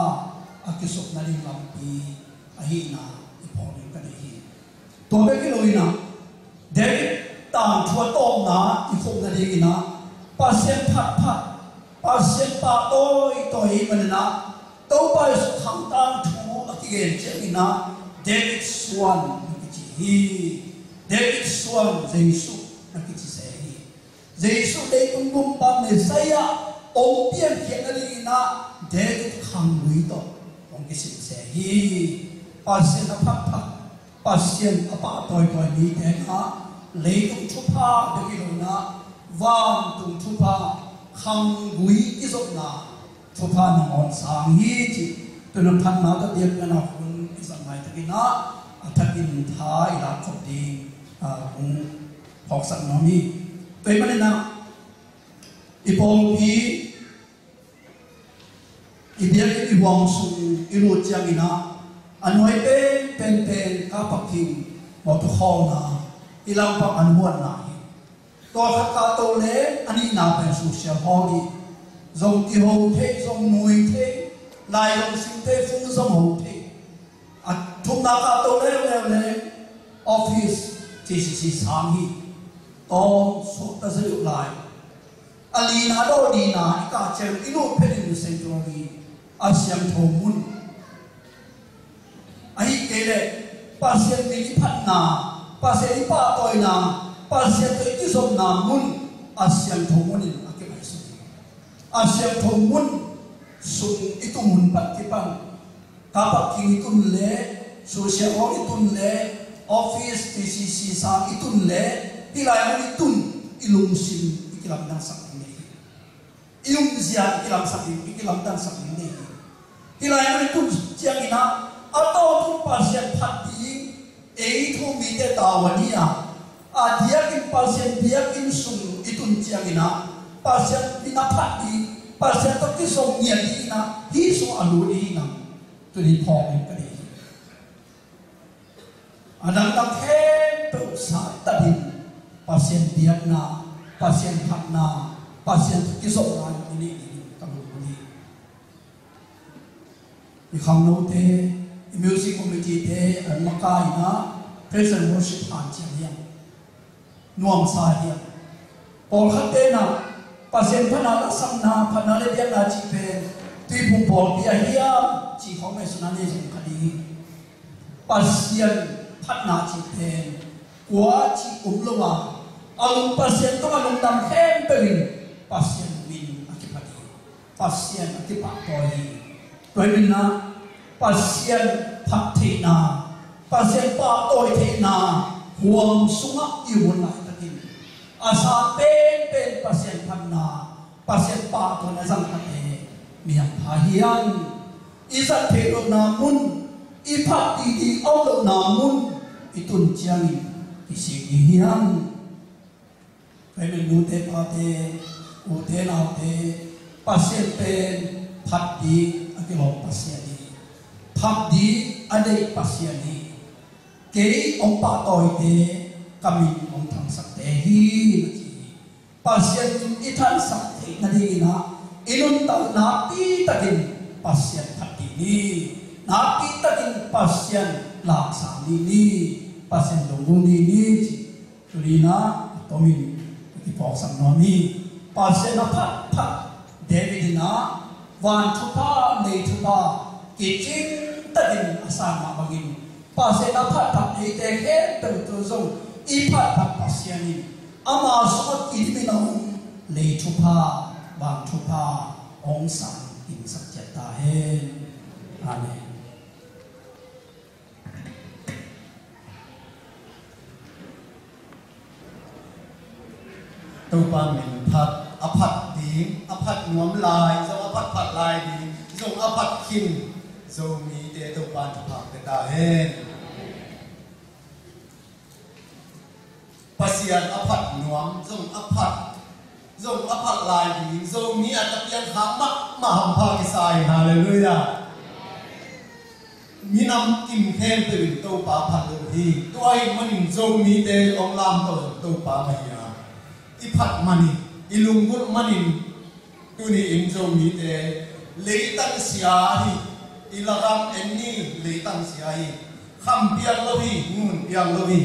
F: akisok na ling lampi ahi na ipone ka hi to be ki loina David tang thua tom na ifok na ling ina pasien phat pasien pa toi manina to pa su khang tang thu akigen che ina David swan hi David swan Jesus nakichi se hi Jesus dei kum pa Messiah ong pian khian ali na David khang lui to ong ki se hi pasien phat pasien apa toi ni te ha le tum thu pha de ki lo na vam tum thu pha khang lui ki so na thu pha na on sang hi chi tu na phan na ta tiek na hun ki sang mai ta ki na atakin thai la khop ding ung phok sak no mi pe mane na ipong pi ibia ki wang su iru chiang ina anoi pen ka paking mo to khol na ilang pa anhuan na hi to ka to le ani na pen su sia holi zong ti ho the zong nui the lai long sim te fu zong ho the at thum na ka to le office TCC sang hi to so ta se lai ali na do di na ka chen inu pe ni se to ni asyam thomun ai kele pasien ni phat na pasien pa toy na pasien to ki som na mun asyam thomun ni ake mai su asyam thomun sun itu mun pat ki pan ka pa ki tun le social hall itun le office TCC sa itun le tilai mo itun ilung sim ikilam dang sak ni ilung zia ikilam sak ni ikilam dang sak ni tilai mo itun chiang ina ato tu pasien phat di ei thu mi te tawania a dia kin pasien dia kin sung itun chiang ina pasien bina phat di pasien to ki song nia di na hi so alu di na tu ni pho ni ka di adang tak hem pe sa tadin pasien dia na pasien phat na pasien ki so na ini ka lu ni ni kham no te music committee te an makai na praise and worship han chiang hiam nuam sa hiam pol khat te na pasien phana la sam na phana le dia na chi pe ti pum pol bia hiam chi khong me sunan ni jing khadi pasien phat na chi pe kwa chi umlowa alung pasien to alung dam hem pe pasien win akipati pasien akipa toi toi na pasien phat the na pasien pa toi the na huang sunga iun lai takin asa pen pasien phat na pasien pa to na sang khat e miam pha hian izat the lo na mun i phat ti ong lo na mun itun chiang i si hian pe men nu te pa te u te na te pasien pen phat di akilo pasien phat di adai pasien ni cái ông bà tôi thế kami ông thằng sắc thế hi pasien chúng ít thân sắc thế na đi na inun tao na pi takin pasien thati ni na pi takin pasien lạc sang ni pasien donggung ni tulina tomin ipok sang no ni pasien na phat David na van thupa nei thupa kiching takin asama bagin pasien na phat nei te he tu zong i phat pasien ni ama sot idminong nei thupa van thupa ong sang in sak chata he amen.
G: Tu pa min phat aphat di aphat nuam lai zo aphat phat lai di zo aphat khin zo mi te tu pa phat te ta hen pasian aphat nuam zo aphat lai di zo mi atapian hamma ma ham pha ki sai hallelujah mi nam kim khem te tu pa phat lo hi tu ai manin zo mi te ong lam to tu pa ma ya iphat mani ilungul manin tuni injo mi te leitang sia hi ilagam enni leitang sia hi kham piang lo hi ngun piang lo hi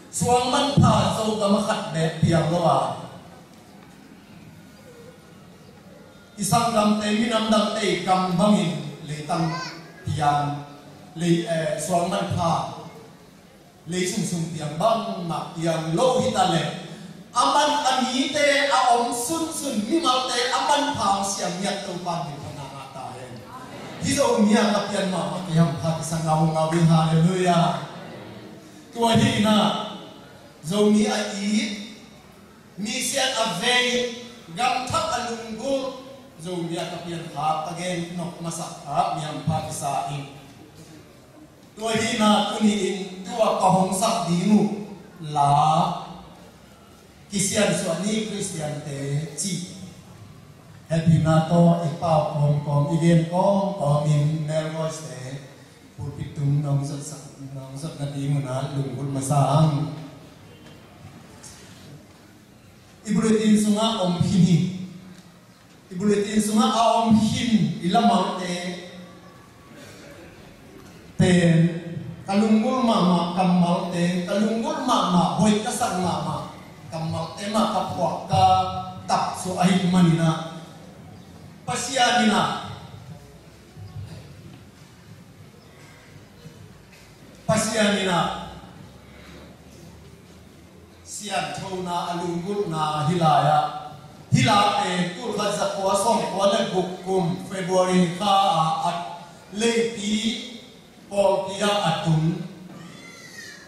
G: suang man pha zo ga ma khat be piang lo wa isang lam te minam dang te kam bangin leitang piang le suang man pha le sung sung piang bang ma piang lo hi ta le aman ani te a om sun mi mal te aman phang siam yak to pan ni phana na ta he hi zo mi a pian ma ma ke ham pha ki sang ngau wi hallelujah tua hi na zo mi a i mi sian a ve gam thak alungu zo mi a pian ha again nok masak ha mi ham pha ki sa in tua hi na tuni in tua ka hong sak di nu la Kisian suami Christian te chi happy na to ipao kom igen kom in nervous te pulpitum nong sat na di mo na lungkul masang ibuletin sunga om hini ibuletin sunga om hin ilamang te ten kalungkul mama kamal te kalungkul mama hoy kasang mama kamal tema kapwa ka tak so ahit manina pasianina sian thona alungul na hilaya hilate kul khaza ko som ko le bukum February ka at lepi pol pia atum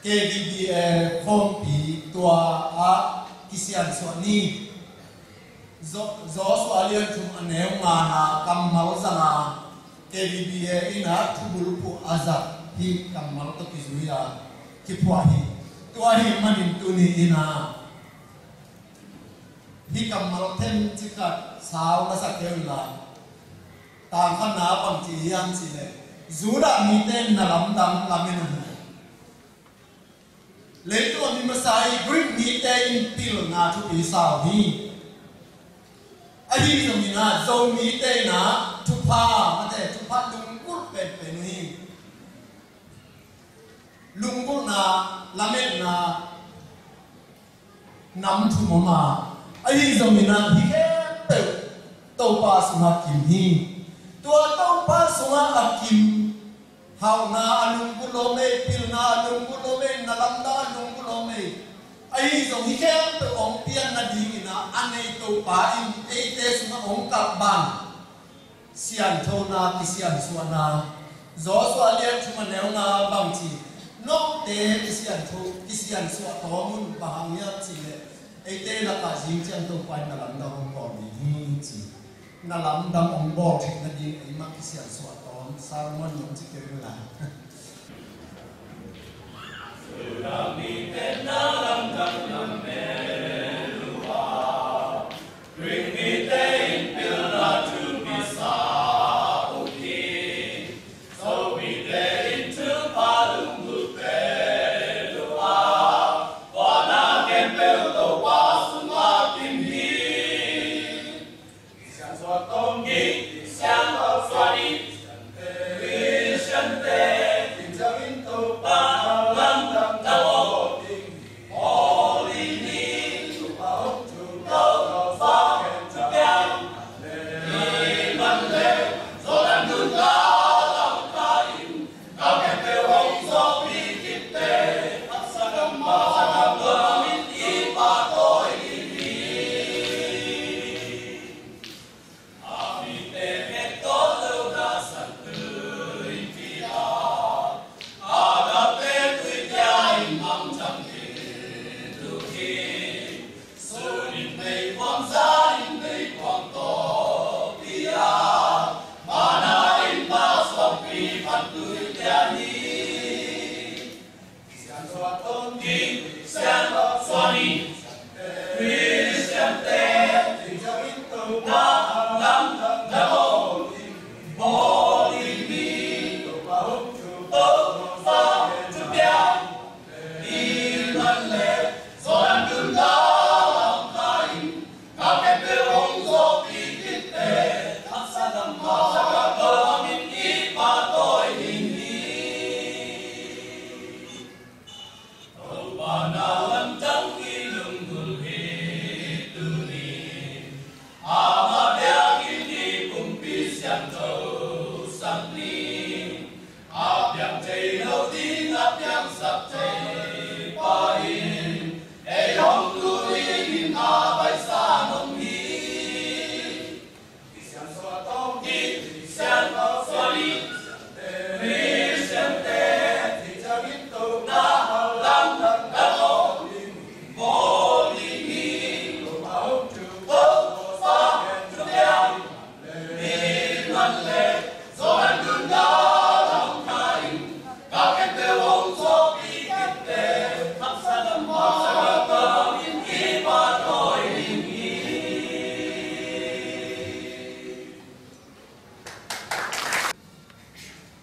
G: KDBA kompi tua a kisian suani zo sualian tum aneu mana kamal zanga KDBA ina tubulpu azab hi kamal to kizuya kipwahi tua hi manin tuni ina hi kamal tem chikat saw na sakela ta khana pang chi yang chi le zura mi ten na lam dam lamen Later on, Masai bring me in pil na to be sawi. I didn't mean that, so me na to pa, to pa lungkul pe ni. Lungkul na, lamet na, nam to mama. I didn't mean that, he can't to pa suma kim hi. To pa suma akim. How na alungulome pil na alungulome na lamda alungulome ai zo hi kem pe ong pian na di na anei to pa in e te suma ong ka ban sian tho na ki sian suana zo so alian chuma neu na bang chi no te sian tho ki sian su to mun ba hang ya chi le e te la ka jing chen to pa na lamda ong ko ni hi chi na lamda ong bo thik na di ai ma ki sian su Salmon yung chicken la. Sulami tenalam tanam melua, bring me in pilna to be saudi, so we get into palum lupe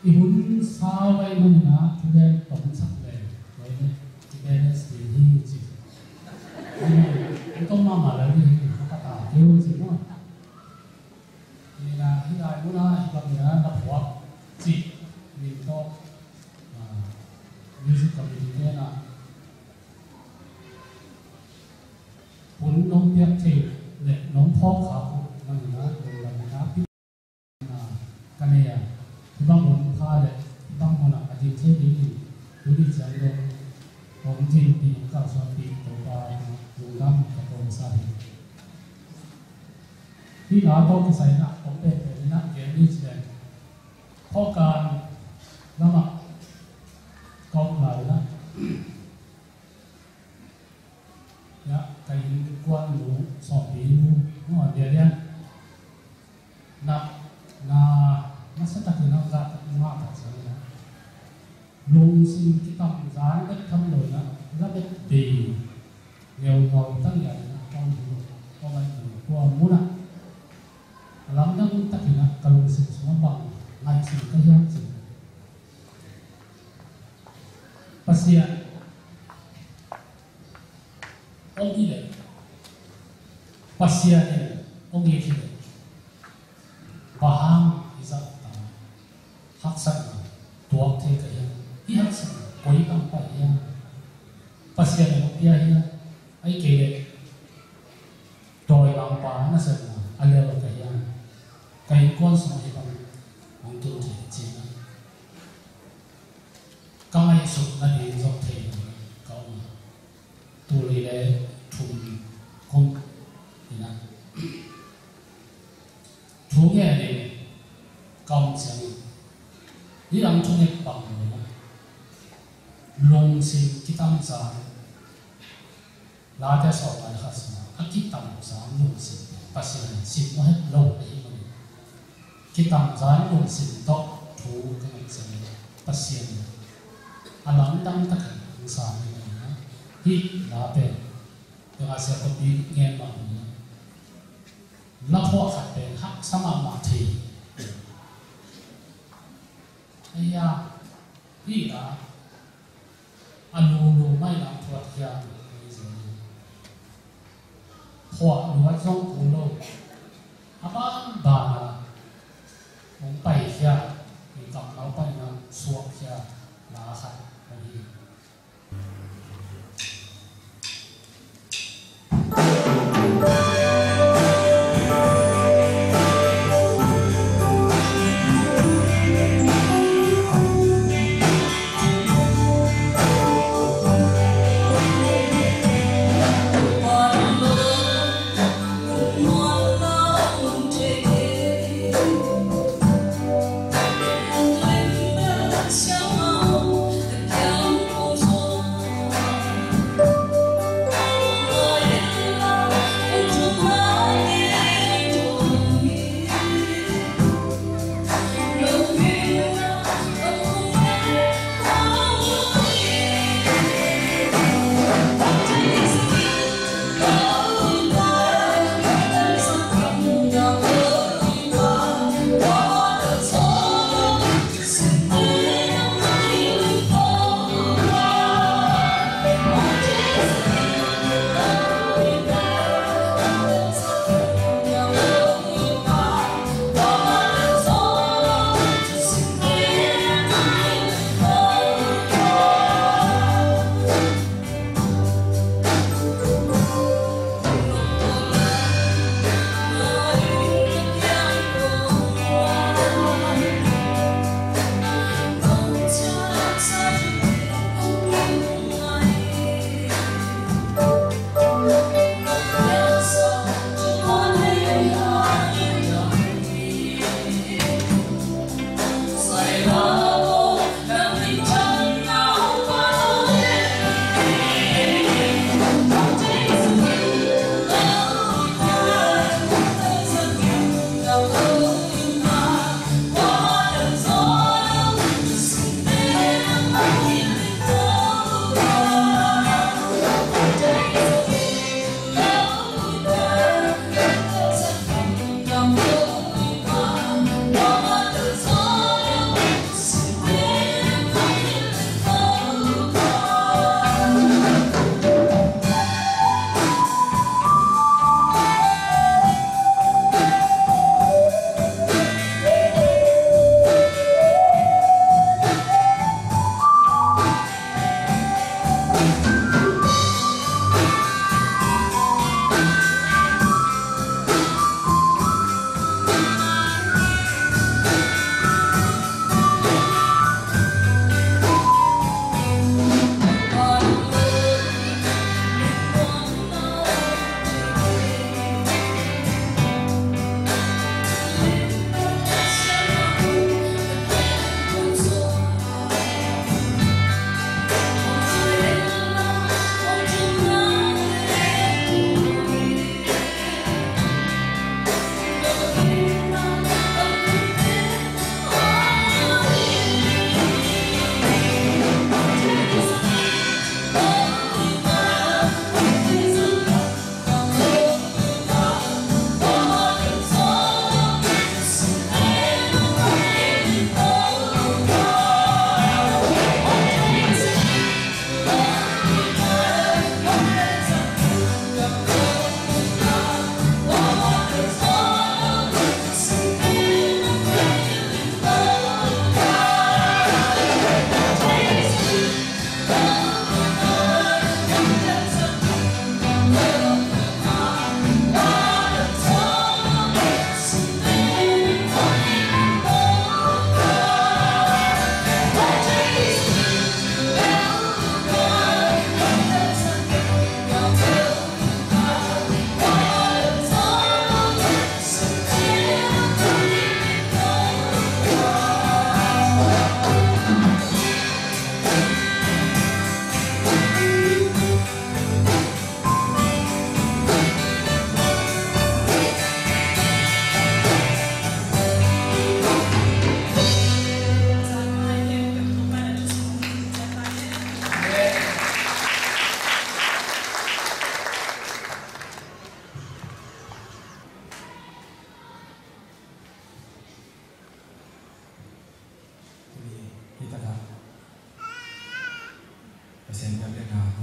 B: Ihun sawai mana tulen pemsak le, boleh tulen sendiri je. Untuk mama lagi kata dia semua. Ini lah hiai mana ibaratnya nak buat cik untuk music community na. Pun nong tiap cik le nong pok aku mana dalam pi kan ya. Bang muốn pha đấy, bang muốn là cái gì đi đi chơi rồi, hôm gì đi cao sao đi tổ ba dùng năm cái tổ sai. Khi nào tôi cái sai nè, tôi để cái nè cái đi chơi, khó khăn, lắm à, con lại đó, ya cái quan lũ, sọt bí lũ, nó ở địa đen, nè, masa tak kenal zat mak tak sana. Long sin kita zan bet tham loi na, la bet di, nghèo ngầu tăng ya na, con ai qua muna. Lam nang tak kenal kalau sin semua bang, ngai sin kaya sin. Pasien, ogi le, pasien le, ogi le, bahang izat. Hak sana tuak thế kaya, i hak sana koi kang pa ya, pasien mo ya ya, ay kaya toy kang pa na sana alel kaya, kay kon sa mga ibang ang tuloy china, kamay suk na din sa thế kau tuloy le thum kong ina, thung ya ni kau sang đi làm trong nghiệp bằng người long sinh kitam san la ta so lại khát sana kitam san long sinh pasien sinh mo hết lâu đấy mà kitam san long sinh to thu cái này sinh pasien alam dang tak san này hi la pe dengan siapa di nghe bằng la ho khat pe hak sama ma thi ya, iya, anu mai làm thuật kia, hoa lúa trong củ lô, apa bà, ông bảy kia, thì cầm lão bảy nó suộc kia, lá khát, cái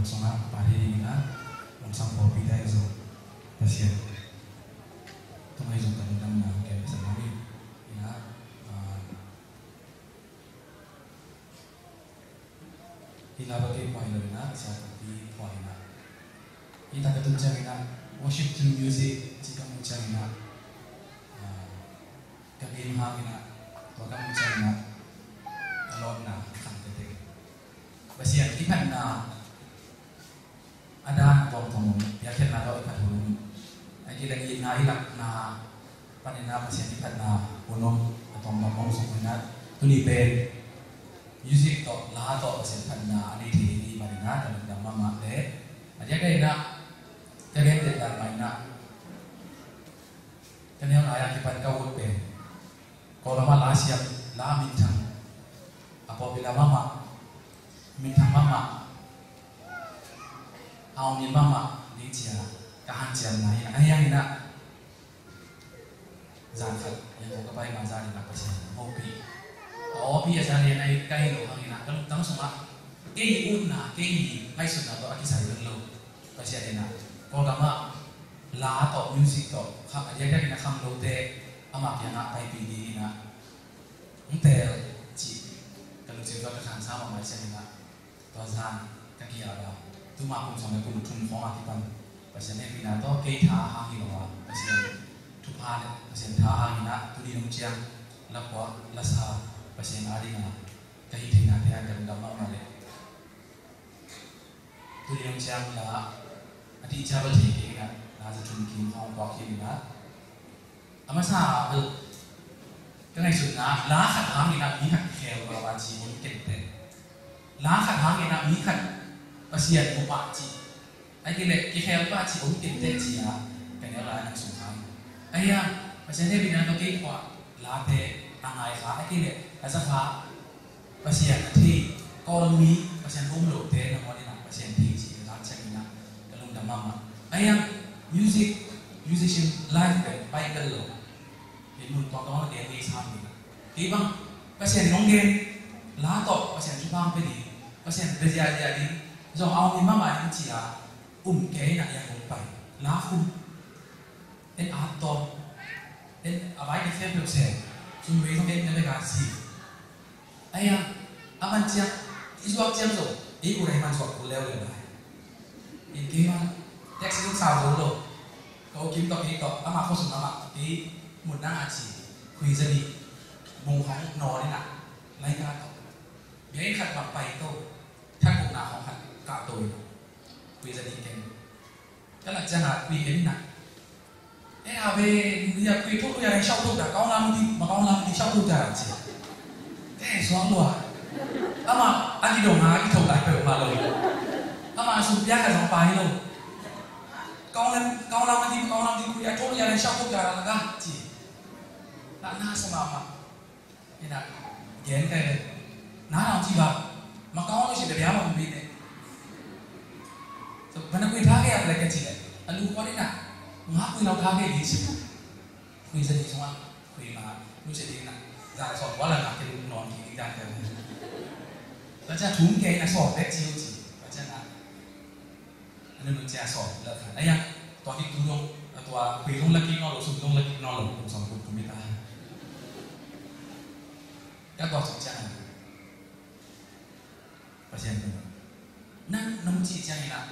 B: Soalnya pada ini na, sang kopi dah itu, pasien. Tunggu itu kan dalam nak kayak sama ni, ya. Ila bagi poin lagi na, siapa di poin na. Kita ketemu macam na, worship through music, jika macam na, kami mahal na, kalau kamu macam na, alon na, kan kita. Pasien, ikan na. Ada tong ya kena do ikat hulum ai lagi na ilak na panena pasien ikat na unom atau ngomong sebenarnya tuni ben music to la to pasien kan na ani di marina dan dalam mama de aja kai na kaget dan maina kan yang ayat kipan kau ben kalau mama siap la mintang apabila mama mintang mamaเอามีบ้างมาดีเจียกหันเจียไหนไอ้ยังนี่นะจานขัดยังผมก็ไปมาจานนี่นะไปเช่นโอปีพี่อาจารย์เรียนไอ้ใกล้หนูนี่นะต้องสมัครเกี่ยอุ่นนะเกี่ยไม่สุดนะตัวอธิษฐานเรื่องโลกไปเช่นนี่นะพอทำมาลาต่อมิวสิกต่อครับอันนี้ก็นี่นะคำโลเตะอามาเพียงนะไปปีนี้นะตั้งแต่จีกันรู้สึกว่าจะทานซ้ำมาเช่นนี่นะตัวจานกันกี่อะไรtu mak pun sampai pun tun phong akipan pasien ni bina to ke tha ha hi lawa pasien tu pha le pasien tha ha ni na tu di nong chiang la kwa la sa pasien ari na ka hi thina te an dam ma le tu di nong chiang la ati cha ba thi ke na na za tun kim phong kwa ki na ama sa cái này sụn na lá khát hàng ni na mi khát kheo ba ba chi ni ken te lá khát hàng ni na mi khát pasien mo pa chi ai kile ki khel pa chi om tin te chi a cái này là năng sung hai ai ya pasien ne bina no ke kwa la te angai kha ai kile asa kha pasien thi kon mi pasien om lo te na mo ni na pasien thi chi la chang na kalung da mama ai ya musician live ke pai kal lo ni mun to to de ni sam ni ki bang pasien nong gen la to pasien chu bang pe ni pasien be ja di do ao ni mama anh chị à kế là yang không phải lá khum en art to en abai cái phép được sẽ chúng mấy trong em cái gì ai à aman chia isu chia rồi ý của này man chọn của leo lên này in kia mà text cũng sao rồi có kiếm tập cái tập ama không sủng ama cái một năng chỉ khuy ra đi mông hóng nò đi nè lấy ra tập cái khát bằng bài tô thằng cũng nào không khát cả tôi quy ra đi kèm cái là chẳng hạn quy đến nặng thế à về giờ quy thuốc bây giờ sau thuốc đã có làm đi mà có làm đi sau thuốc đã làm gì thế xóa luôn mà anh đi đồng hà cái thầu lại phải mà lời mà sụp giá cả giống bài luôn con làm đi quy thuốc bây giờ sau thuốc đã làm ra chỉ đã na sama mà thế nào kiến cái này ná làm gì vào mà có nó chỉ để béo mà mình bị này mana kui thage apa lagi kecil, alu kau ni nak, ngah kui lau thage di sini, kui jadi semua, kui mah, lu jadi nak, jangan soal wala nak kiri non kiri dan kiri, baca thum kiri nak soal dek ciu ci, baca nak, anu baca soal lah kan, ayah, tuan itu dong, tuan kui dong lagi nol, sum dong lagi nol, sum kui tu minta, ya tuan baca, baca yang tu, nang nong ci jangan nak.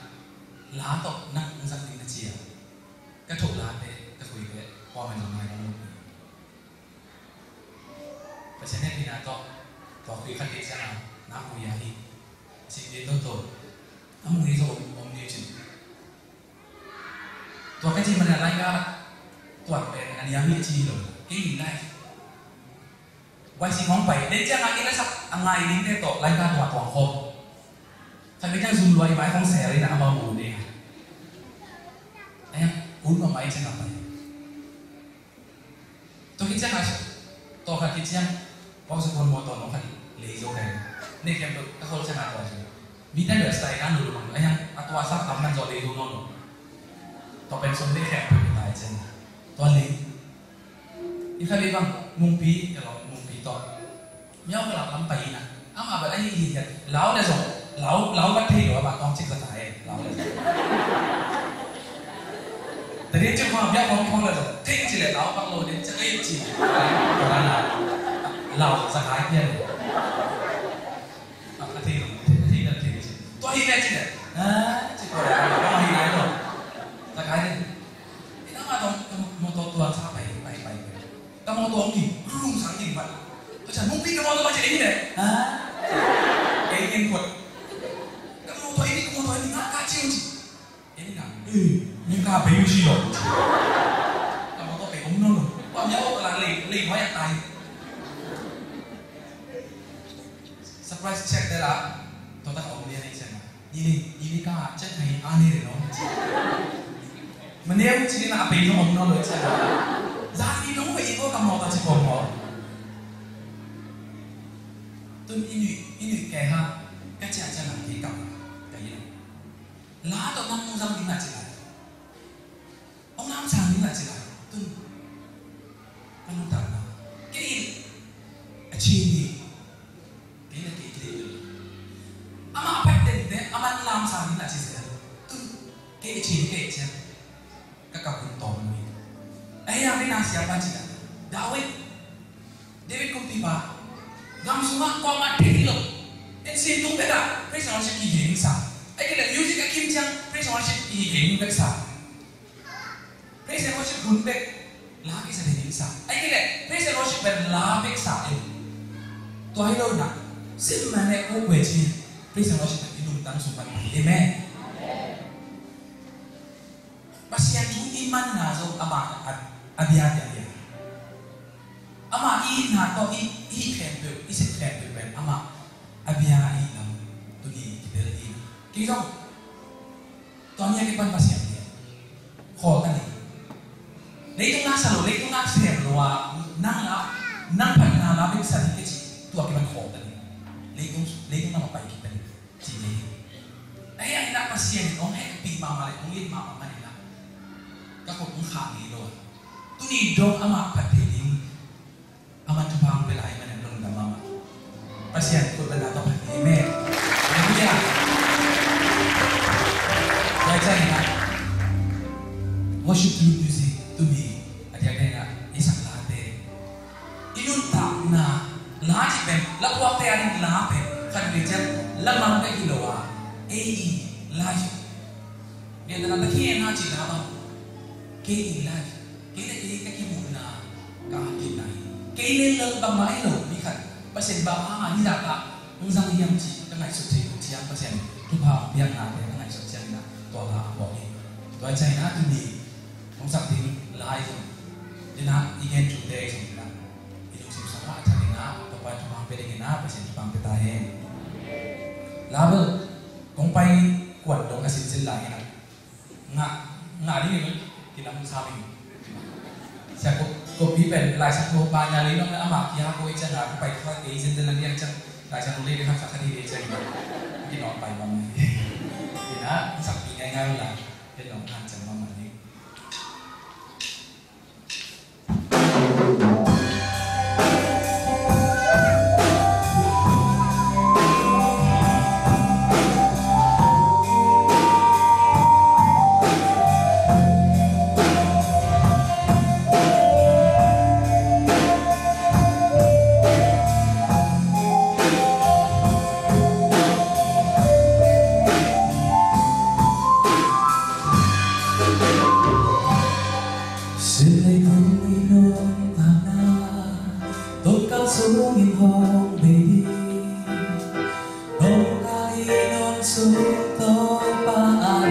B: Lá tộc năng sang đi là chia các thủ lá thế các quý vị qua mình làm này nó luôn và sẽ nên đi là tộc tộc quý khăn đi sang nào nắm mùi nhà đi xin đến tốt tội nắm mùi rồi ông đi chừng tộc cái gì mà là lại ra toàn về anh nhà huy chi rồi cái gì này quay xin mong phải đến chắc là cái nó sắp ngày đến đây tộc lại ra toàn toàn không thằng cái đang dùng loài máy không xẻ đi nào bao mù đi em uống vào máy sẽ làm vậy tôi nghĩ chắc là tôi phải nghĩ rằng bao giờ con mua tôi nó phải lấy dấu này nên em được các khâu sẽ làm rồi vì thế được style ăn được mà anh em tôi sắp tắm ăn rồi lấy dấu nó tôi bên sông lấy hẹp được lại chân tôi lấy đi khai bằng mùng pí rồi mùng pí tôi nhau cái làm lắm bậy nè mà vậy anh gì vậy lão này rồi
H: lão bắt thi rồi bà con chắc là tại lão làแต่นี่จะความยากของเราทิ้งสิเลยlão bắt lôi đếnจะเล่นจีก็ได้นะเราสกายเพี้ยนอาทิตย์ตัวอีเนี่ยจีเนี่ยจีก็ได้เราอีเนี่ยหรอสกายเนี่ยนี่น้องมาตรงมอตัวชาไปก็มอตัวกี่รุ่งสังจริงป่ะตัวฉันมุ่งพี่ก็มอตัวมาจากนี่เนี่ยเอ็งกดก็มอตัวนี้น่ากล้าจริงเอ็งนะนี่กล้าไปยุ่งสิหรอก็มอตัวไปผมนู่นความยากกำลังลีเพราะอยากตายsurprise check ได้ละตัวตั้งออกเรียนไอ้เช่นน่ะนี่ก็เช็คให้อันนี้เลยเนาะมันเนี่ยจริงๆนะไปที่ผมนั่นเลยใช่ไหมจากนี้น้องไปอีกก็กำลังตัดสินผมเหรอตุนอินุแก่ฮะก็จะหนักที่กับแต่ยังลาตัวน้ำมันจำดีน่าจะได้องน้ำจำดีน่าจะได้ตุนมันรู้จักนะแค่นี้ชีนี่ama apa deh, ama lam sami nak cakap tu, kecil, kakak kuntom ni. Ayah ni nasi apa cakap? David kumpiba, gam sungai kau mati lo. Ensi tu beda, presiden orang sih gini sah. Ayah kita music akim jang, presiden orang sih gini bersah. Presiden orang sih gunbek, lagi sedih sah. Ayah kita presiden orang sih berlabek sah. Tu ayah lo nak, sebenarnya kau wajib. Presiden orang sih hidup tanpa sumpah. Amen. Pasien tu iman nazo ama abiat ya. Ama i na to i kempe, i se kempe ben ama abia i lam tu di bel i. Kira tuanya ke pan pasien dia. Kho kan ni. Lấy tung nát salo, lấy tung nát xem loa nang pan na la bin sa di ke tu ke pan kho kan ni. Lấy tung na pa ki pen. Ji ni. Ai ai nak pasien ong hek pi mama le ong yin mama ni la. Ka ko ong kha ni lo. Tu ni dong ama pat ni. Aman tu bang belai mana belum dah mama. Pasien tu benar tu pat ni me. Haleluya. Baca ni nak. Worship through music to me. Ada nak isak late. Inun tak na laji ben lakwa te ani la pe kan bejan lamang ka ilawa. Laji. Dia nak nak kian na ci la ba. Ke laji. Ke ka ki muna ka kinai. Kailan lang ba mailo bikat pasien ba ni data ang sang iyang ci kanai su ci ciang pasien tu ba biang na de kanai su ciang na to la bo ni to chai na tu ni ong sak ting lai so dina igen tu de so na ilu sim sa ma thani na to pa tu bang pe de na pasien tu bang pe ta he la ba kong pai kwat dong asin sin lai na nga ni ni kinam sa mi saya kopi pen lai sak mo pa nya le na ama kya ko icha na ko pai kha ke sin den lang yang chang lai sak le ha sak khadi de chang ki no pai ma ni na sak pi ngai ngai la ke no han chang ma ma ni
I: Hãy subscribe cho kênh Ghiền Mì Gõ để không bỏ lỡ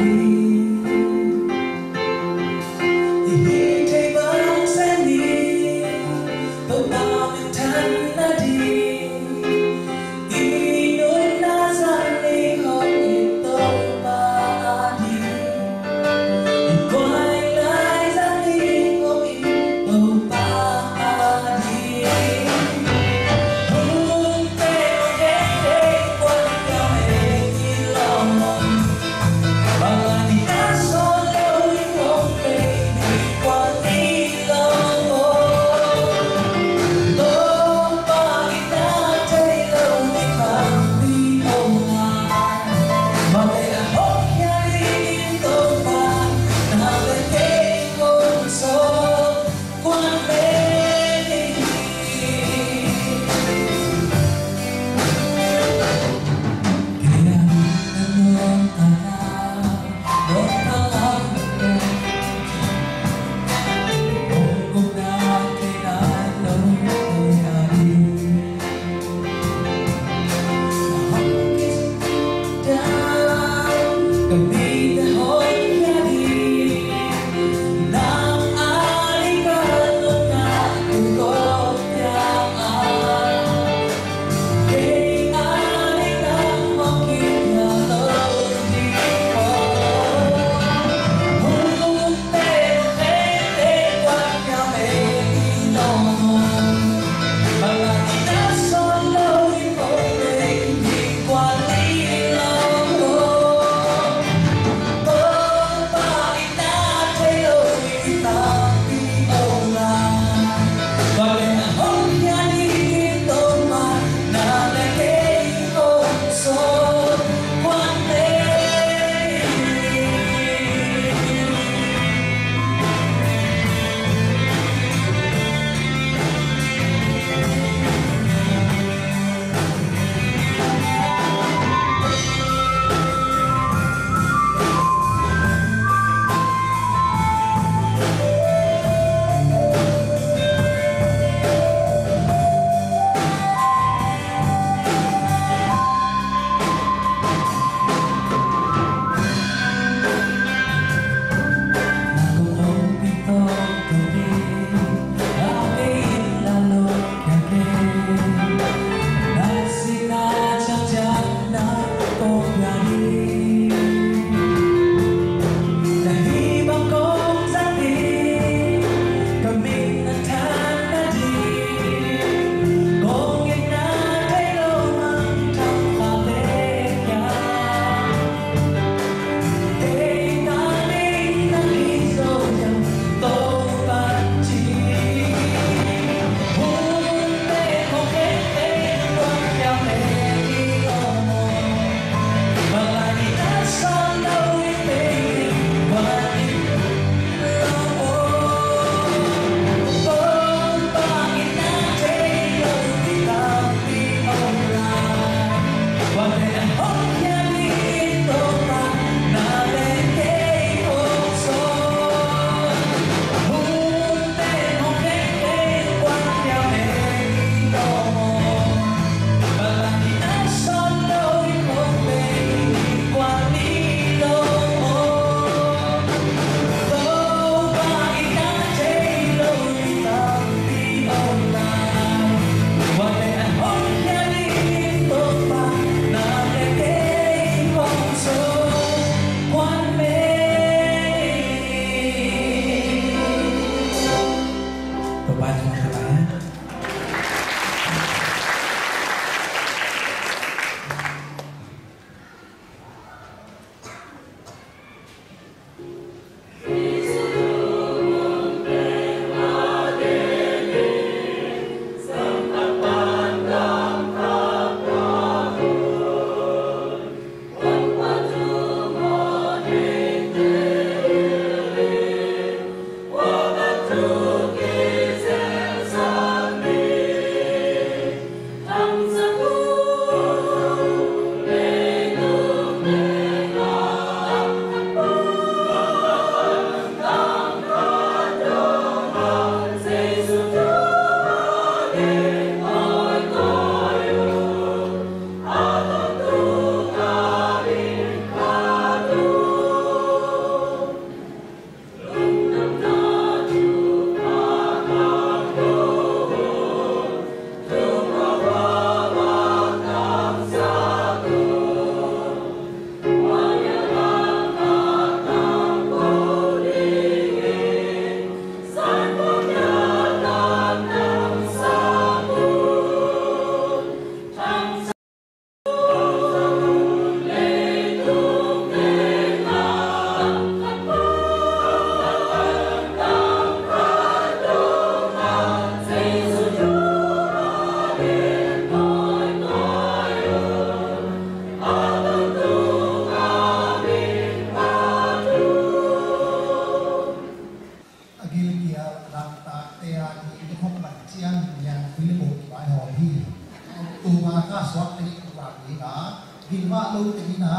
I: gilma lo tingina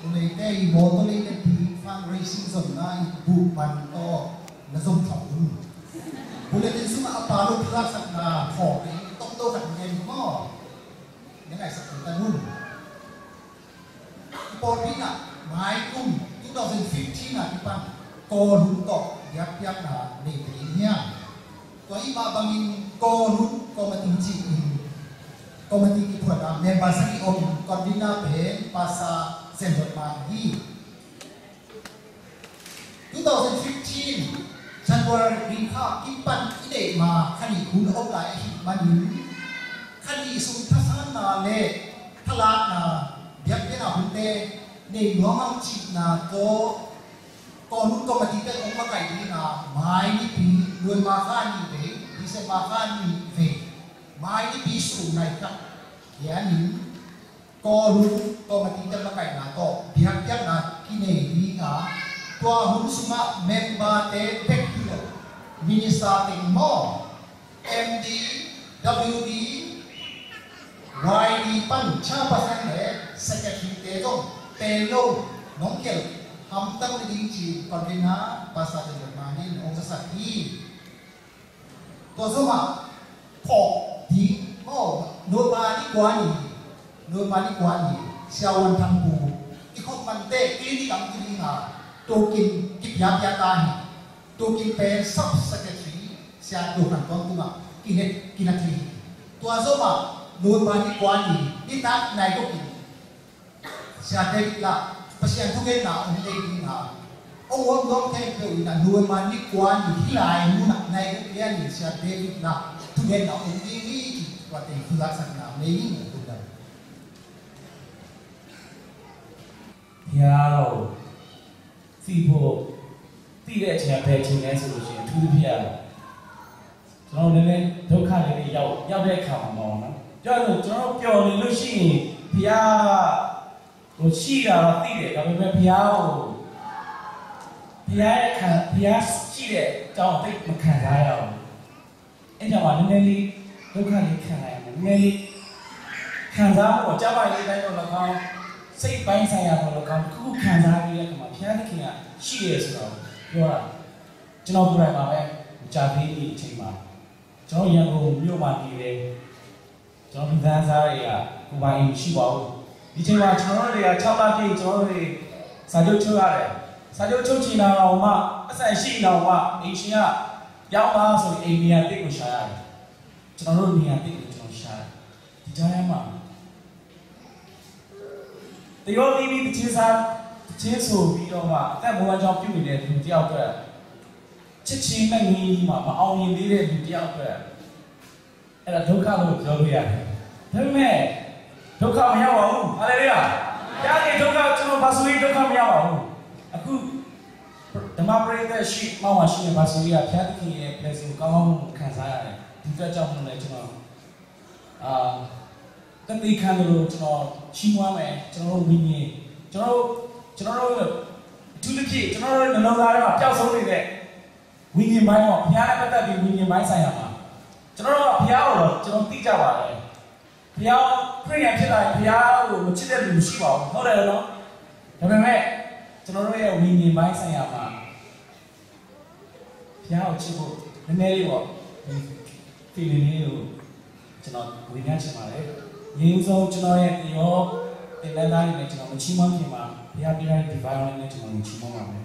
I: unai te moto le te fundraising zon na bu man to na zom thong bulletin suma apalo plak sak na ho tok to kan ngen mo yang ai sak ta nun Polpina mai kum 2015 na ipan ko nun to yak na ni nya to iba bangin ko nun ko matingji komati ki puada member sa ki om kondina pe pasa sendot magi 2015 January rika ipan ide ma khani kun om lai manin khani sum thasan na le thala na biak na hunte ne ngomang chi na ko kon komati te om ma kai ni na mai ni pi loi ma khani be di se ma khani ve mai ni pi su nai ka ya ni ko lu ko mati te ma kai na to biak na ki ne ni ka tua hun suma member te pek kilo minister ting mo MD WD YD pan cha pasan le secretary te dong te lo nong kel ham tang ni ding chi konvina pasa te manin ong sa ki to suma po di mo no ba ni kwa ni siawan thang pu ikot man te klinik ang klinika tokin kipyap yatahi tokin pe sub secretary sia do kan tong tuma kinatli to azoma no ba ni kwa ni ta nai ko kin sia de la pasien tugen na on de ni na ong wong dong ke pe na no ba ni kwa ni hilai mu na nai ko ya ni sia de na tugen na on di ni kwa te fulak sak na nei ni ko da
J: ya lo သိဖို့သိတဲ့အချိန်ပဲချိန်လဲဆိုလို့ရှိရင်ထူးထူးဖြစ်ရတယ်ကျွန်တော်လည်းဒုက္ခတွေရောက်တဲ့အခါမှာပေါ့နော်ကြောက်လို့ကျွန်တော်ပျော်နေလို့ရှိရင်ဘုရားဟိုရှိတာတော့သိတယ်ဒါပေမဲ့ဘုရားရှိတဲ့အကြောင်းသိမခံစားရအောင်အဲ့ကြောင့်ပါနည်းနည်းလေးဒုက္ခလေးခံရမယ်နည်းနည်းလေးခံစားဖို့ကြားပါရေးတိုင်းတော့၎င်းစိတ်ပိုင်းဆိုင်ရာတော့ကောင်းခုခံစားရတဲ့အခါမှာဘုရားသခင်ကရှိရဲဆိုတော့ပြောတာကျွန်တော်ပြောရမှာပဲကြာသေးဒီအချိန်မှာကျွန်တော်ရန်ကုန်မြို့မှာနေတယ်ကျွန်တော်ဒီသားစားတွေကကိုယ်ပိုင်ရှိပါဘူးဒီချိန်မှာကျွန်တော်တွေက6လပြည့်ကျွန်တော်တွေစာချုပ်ချုပ်ရတယ်စာချုပ်ချုပ်ချင်တာတော့မှအဆိုင်ရှိတော့မှအင်ရှင်ကပြောင်းသွားဆိုရင်အိမ်နေရာတိတ်ကိုရှာရတယ်ကျွန်တော်တို့နေရာတိတ်ကိုကျွန်တော်ရှာတယ်ဒီကြားထဲမှာတရောတီဗီချင်းဆိုပြီးတော့မှအသက်မွေးကြောင်းပြုနေတဲ့လူတယောက်အတွက်ချစ်ချင်းနဲ့ငြင်းမှာမအောင်မြင်သေးတဲ့လူတယောက်အတွက်အဲ့ဒါဒုက္ခလို့ပြောလို့ရတယ်ဒါပေမဲ့ဒုက္ခမရောက်ပါဘူးဟာလေလုယာကြားတဲ့ဒုက္ခကျွန်တော်ဘာဆိုရင်ဒုက္ခမရောက်ပါဘူးအခုဓမ္မပရိသတ်ရှိမောင်မရှိရင်ဘာဆိုရင်ဖျားသခင်ရဲ့ blessing ကောင်းကောင်းခံစားရတယ်ဒီအတွက်ကြောင့်မလို့ကျွန်တော်တတိခံလို့ကျွန်တော်ချီးမွမ်းမယ်ကျွန်တော်တို့ဝိညာဉ်ကျွန်တော်တို့အထူးသဖြင့်ကျွန်တော်တို့နှလုံးသားထဲမှာပျောက်ဆုံးနေတဲ့ဝိညာဉ်ပိုင်းပေါ့ဘုရားနဲ့ပတ်သက်ပြီးဝိညာဉ်ပိုင်းဆိုင်ရာမှာကျွန်တော်တို့ကဘုရားကိုတော့ကျွန်တော်သိကြပါတယ်ဘုရားခရစ်ယာန်ဖြစ်လာရင်ဘုရားကိုမချစ်တဲ့လူမရှိပါဘူးဟုတ်တယ်နော်ဒါပေမဲ့ကျွန်တော်တို့ရဲ့ဝိညာဉ်ပိုင်းဆိုင်ရာမှာဘုရားကိုချစ်ဖို့နည်းနည်းလေးပေါ့ဒီ feeling လေးကိုကျွန်တော်ဝိညာဉ်ချင်ပါတယ်ရင်းဆုံးကျွန်တော်ရဲ့ရောတင်တဲ့တိုင်းနဲ့ကျွန်တော်မချီးမွမ်းခင်မှာဘုရားပြတဲ့ divine နဲ့ကျွန်တော်ချီးမွမ်းပါမယ်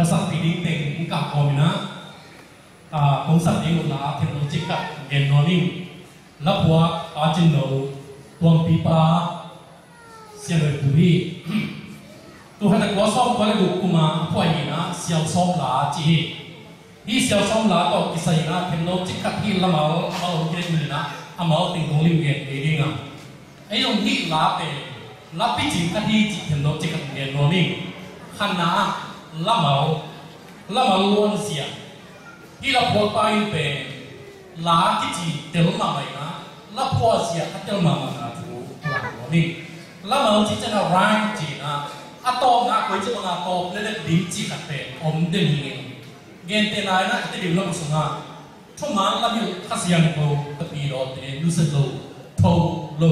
C: และสัตว์ปีนี้เป็นกับคอมินะของสัตว์เองหมดละเทคโนโลยีกับเกมนอนิ่งและพวกอาจินโนตัวปีปาเสียเลยผู้ดีตัวให้แต่กว่าซ้อมกว่าเลยบุกมาพวกนี้นะเสียวซ้อมหลาจีที่เสียวซ้อมหลาต่อกิจนะเทคโนโลยีกับที่ละมาเรียนมือนะอามาติงตรงลิมเกตเองอ่ะไอ้ตรงที่ลาเป็นลาพิจิตรกับที่เทคโนโลยีกับเกมนอนิ่งขนาดละมาล้วนเสียที่เราพูดไปเป็นลาที่จีเดิมมาไหมนะละพอเสียที่เดิมมานะถูกหลังนี่ละมาที่จะเราร่างจีนะอะตอมนะคุยจะมาตอบเรื่องดิ้งจีกันเป็นอมเดินเองเกณฑ์เตนายนะที่เดี๋ยวเราพูดนะทุ่มมันเราอยู่ข้าเสียงโตตะปีโรเตรู้สึกโลโตโล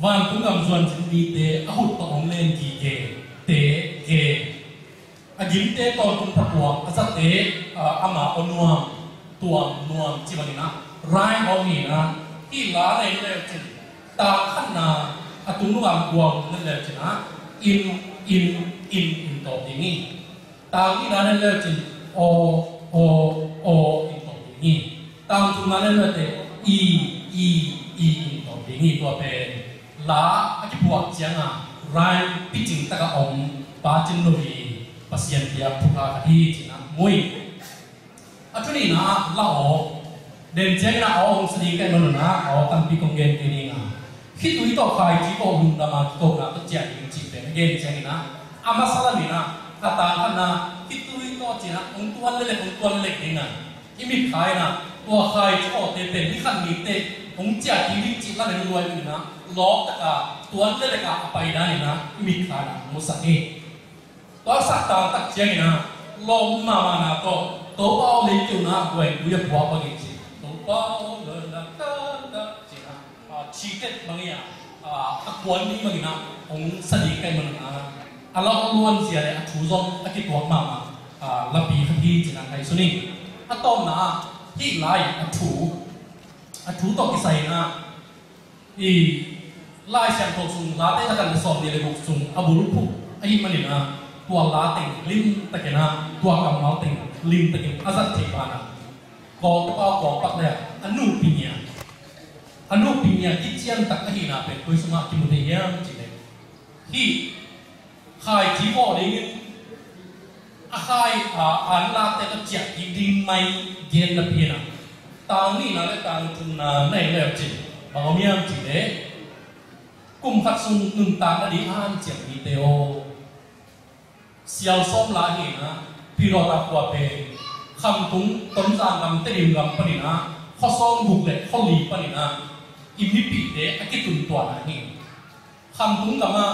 C: วันทุกคำส่วนที่มีเตะอาหุตองเล่นกี่เกเตเกอายิมเตตอนคุณพระตัวอาศัยเตอามาอนัวตัวนัวจีบันนะร้ายเอาหนีนะที่ล้าในเรื่องจิตตาขันนาอาตุนุอังกวงนั่นแหละจินะอินต่อที่นี่ตาที่ล้าในเรื่องจิตโออินต่อที่นี่ตามทุนมาในเรื่องเตอินต่อที่นี่ตัวเป็นล้าอาจิบวกเจียงอ่ะร้ายพิจิงตะกะอมปาจินโนวีpasien dia buka hati cina mui, atu ni na lao, dan jangan na orang sedikit menuna, orang tanpa konggen ini na, hitu itu kai jiko bunda ma jiko na terjadi cipta, gen jangan na, amasalah ni na, katakan na hitu itu cina, untuan lelek ni na, ini kai na, tua kai jiko tepen, ikan mite, jadi ini cipta dengan luar ni na, lok taka, tuan lelek apa ini na, ini kai na, musake. ตัวสัตว์ต่างตัดเชียงนะลมมานะตัวเป้าเลยจุนะเว้ยกูจะบอกว่ากี่สิตัวเป้าเลยนะก็จีนะชีเต็ดบางอย่างตะกวนนี่บางอย่างองสนิทกันบางอย่างอะไรล้วนเสียเลยถูจงตะกี้ตัวมาลับปีขันที่จีนะไอ้ส่วนนี้ต้นนะที่ไล่ถูตัวกี่ใส่นะอีไล่เสียงตัวสูงไล่ได้กันสอนเดียร์บุกสูงอาบุรุษไอ้มันนี่นะตัวลาติงลิมตะเกนะตัวกำเนาติงลิมตะเกนอาศัยเทปานะกองตัวกองปักเลยอนุปิญญาที่เจียนตะกะหินาเป็นคุยสมาธิมุนียามจีเลยที่ใครที่บอกได้ยินใครอันลาแต่ก็เจียที่ดินไม่เย็นละเพียนะตางนี่นะเลยตางทุนนะในเรื่องจีบางมียามจีเลยกุมขัดซุนนึงตางอดีอ่านเจียมีเตโอเสียวส้มลาหินะพี่รอตะกัวเป็นคำตุ้งต้นจางกำเตลิมกำปนินะข้อซ้อมบุกเล็กข้อหลีปนินะอิมิปิเดอกิตุนตัวนะนี่คำตุ้งกำมา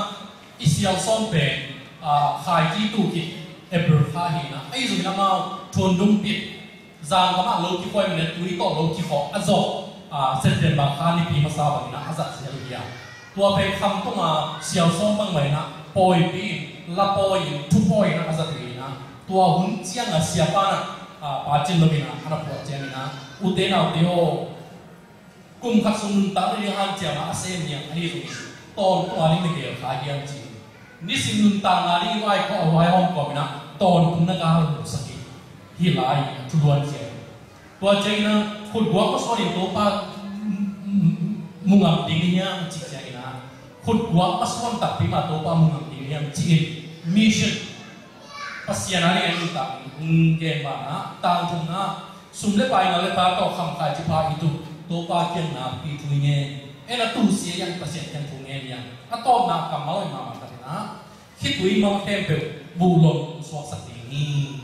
C: อิเสียวส้มเป็นขายที่ตุกิเอเบอร์ข้าหินะไอ้สุดนั้นมาทวนดุมปิดจางกำมาโลกิคอยมันตุยต่อโลกิขออัจฉเซตเดนบางข้านี่ปีมาซาบันนะอาศัยเสียเรียตัวเป็นคำตุ้งเสียวส้มบางไหมนะปอยปีละปอยทุกปอยนะอาศัยนะตัวหุ่นเจียงเสียปานะปาจินโนบินะขณะปวดเจียงนะอุเดนาอุเดโอกุมขัดสุนตาเรียงอันเจียงอาเซียนยังอันนี้ตรงนี้ตอนตัวนี้ไม่เกี่ยวขายยังจี ni sim nun ta ngari vai ko vai hom ko bina ton kum na ka saki hi lai tuan je tua jaina khut gua ko sori to pa mungam dingnya chi jaina khut gua aswan tak pima to pa mungam dingnya chi mission pasianari anu ta ke ma na ta thung na sumle pai na le ta to kham khai chi pa itu to pa kian na pi thuinge ena tu sia yang pasien yang thunge yang atom na kamal ma ma ta na hitui ma tempe bulong swak sakini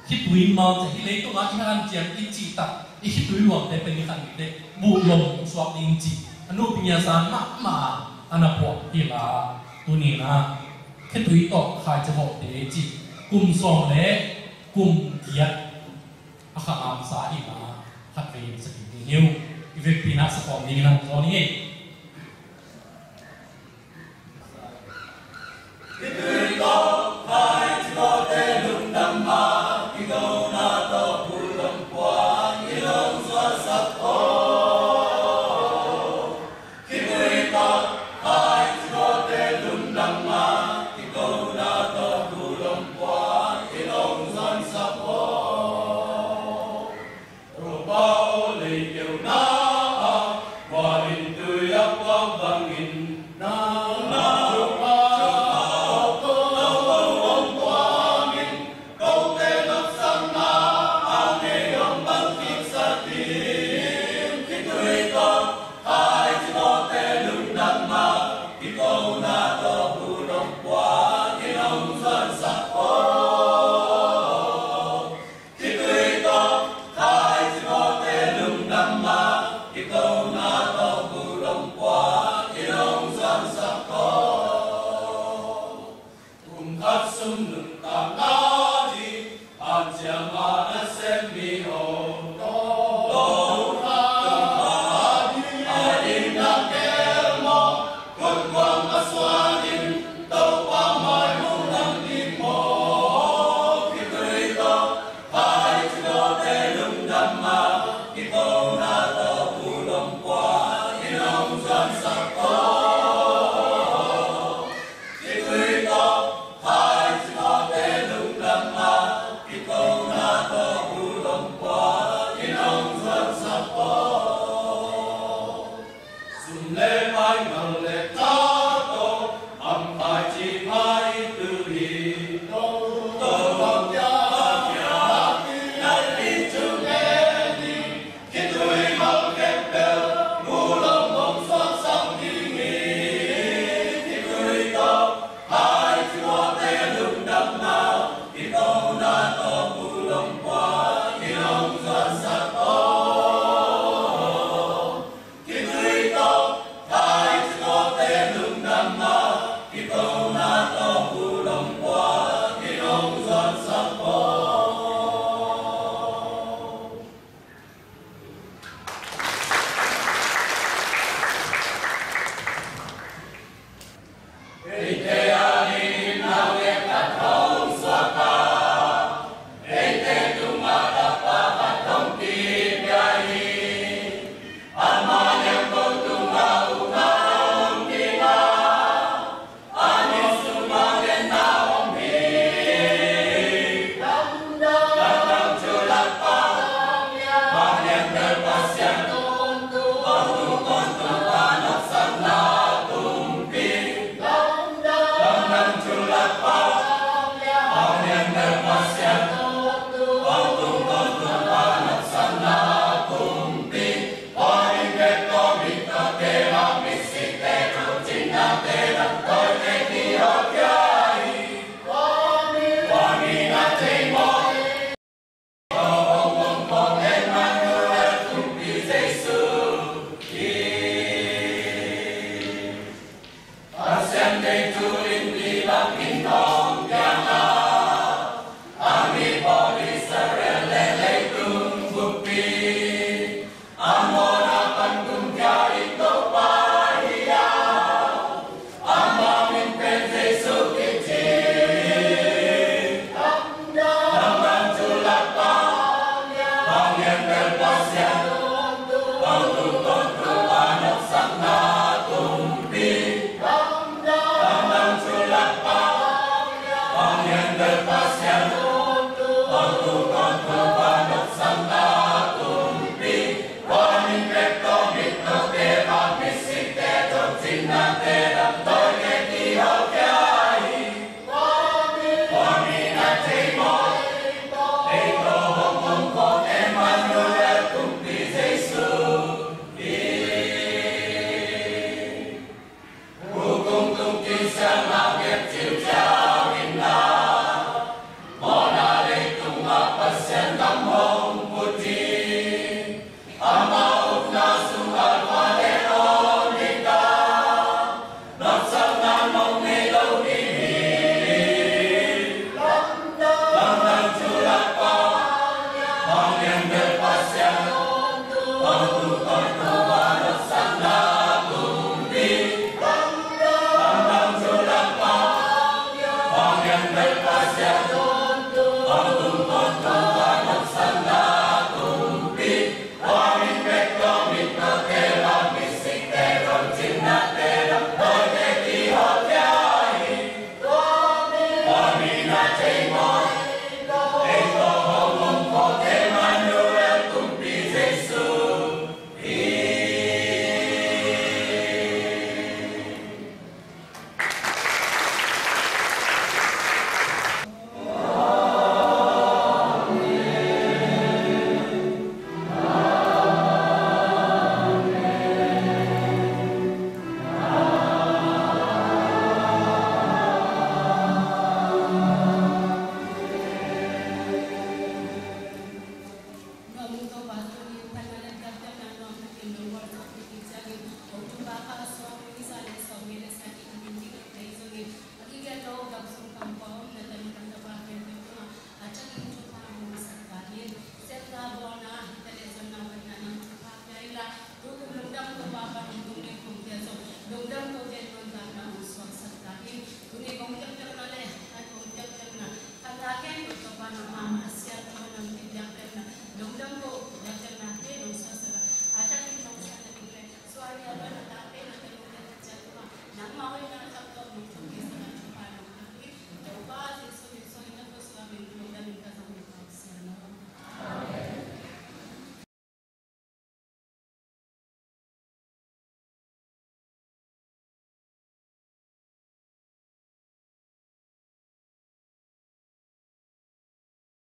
C: hitui ma je hi le to ma ki han jian i chi ta i hitui luang te pe ni kan te bulong swak ning chi anu pinya san ma ana po hi la tu ni na hitui to khai je ho te chi kum song le kum kiat akha am sa i ma hat ve sakini niu i ve pina sa kom ni na to ni
K: Hãy subscribe
A: Ngầm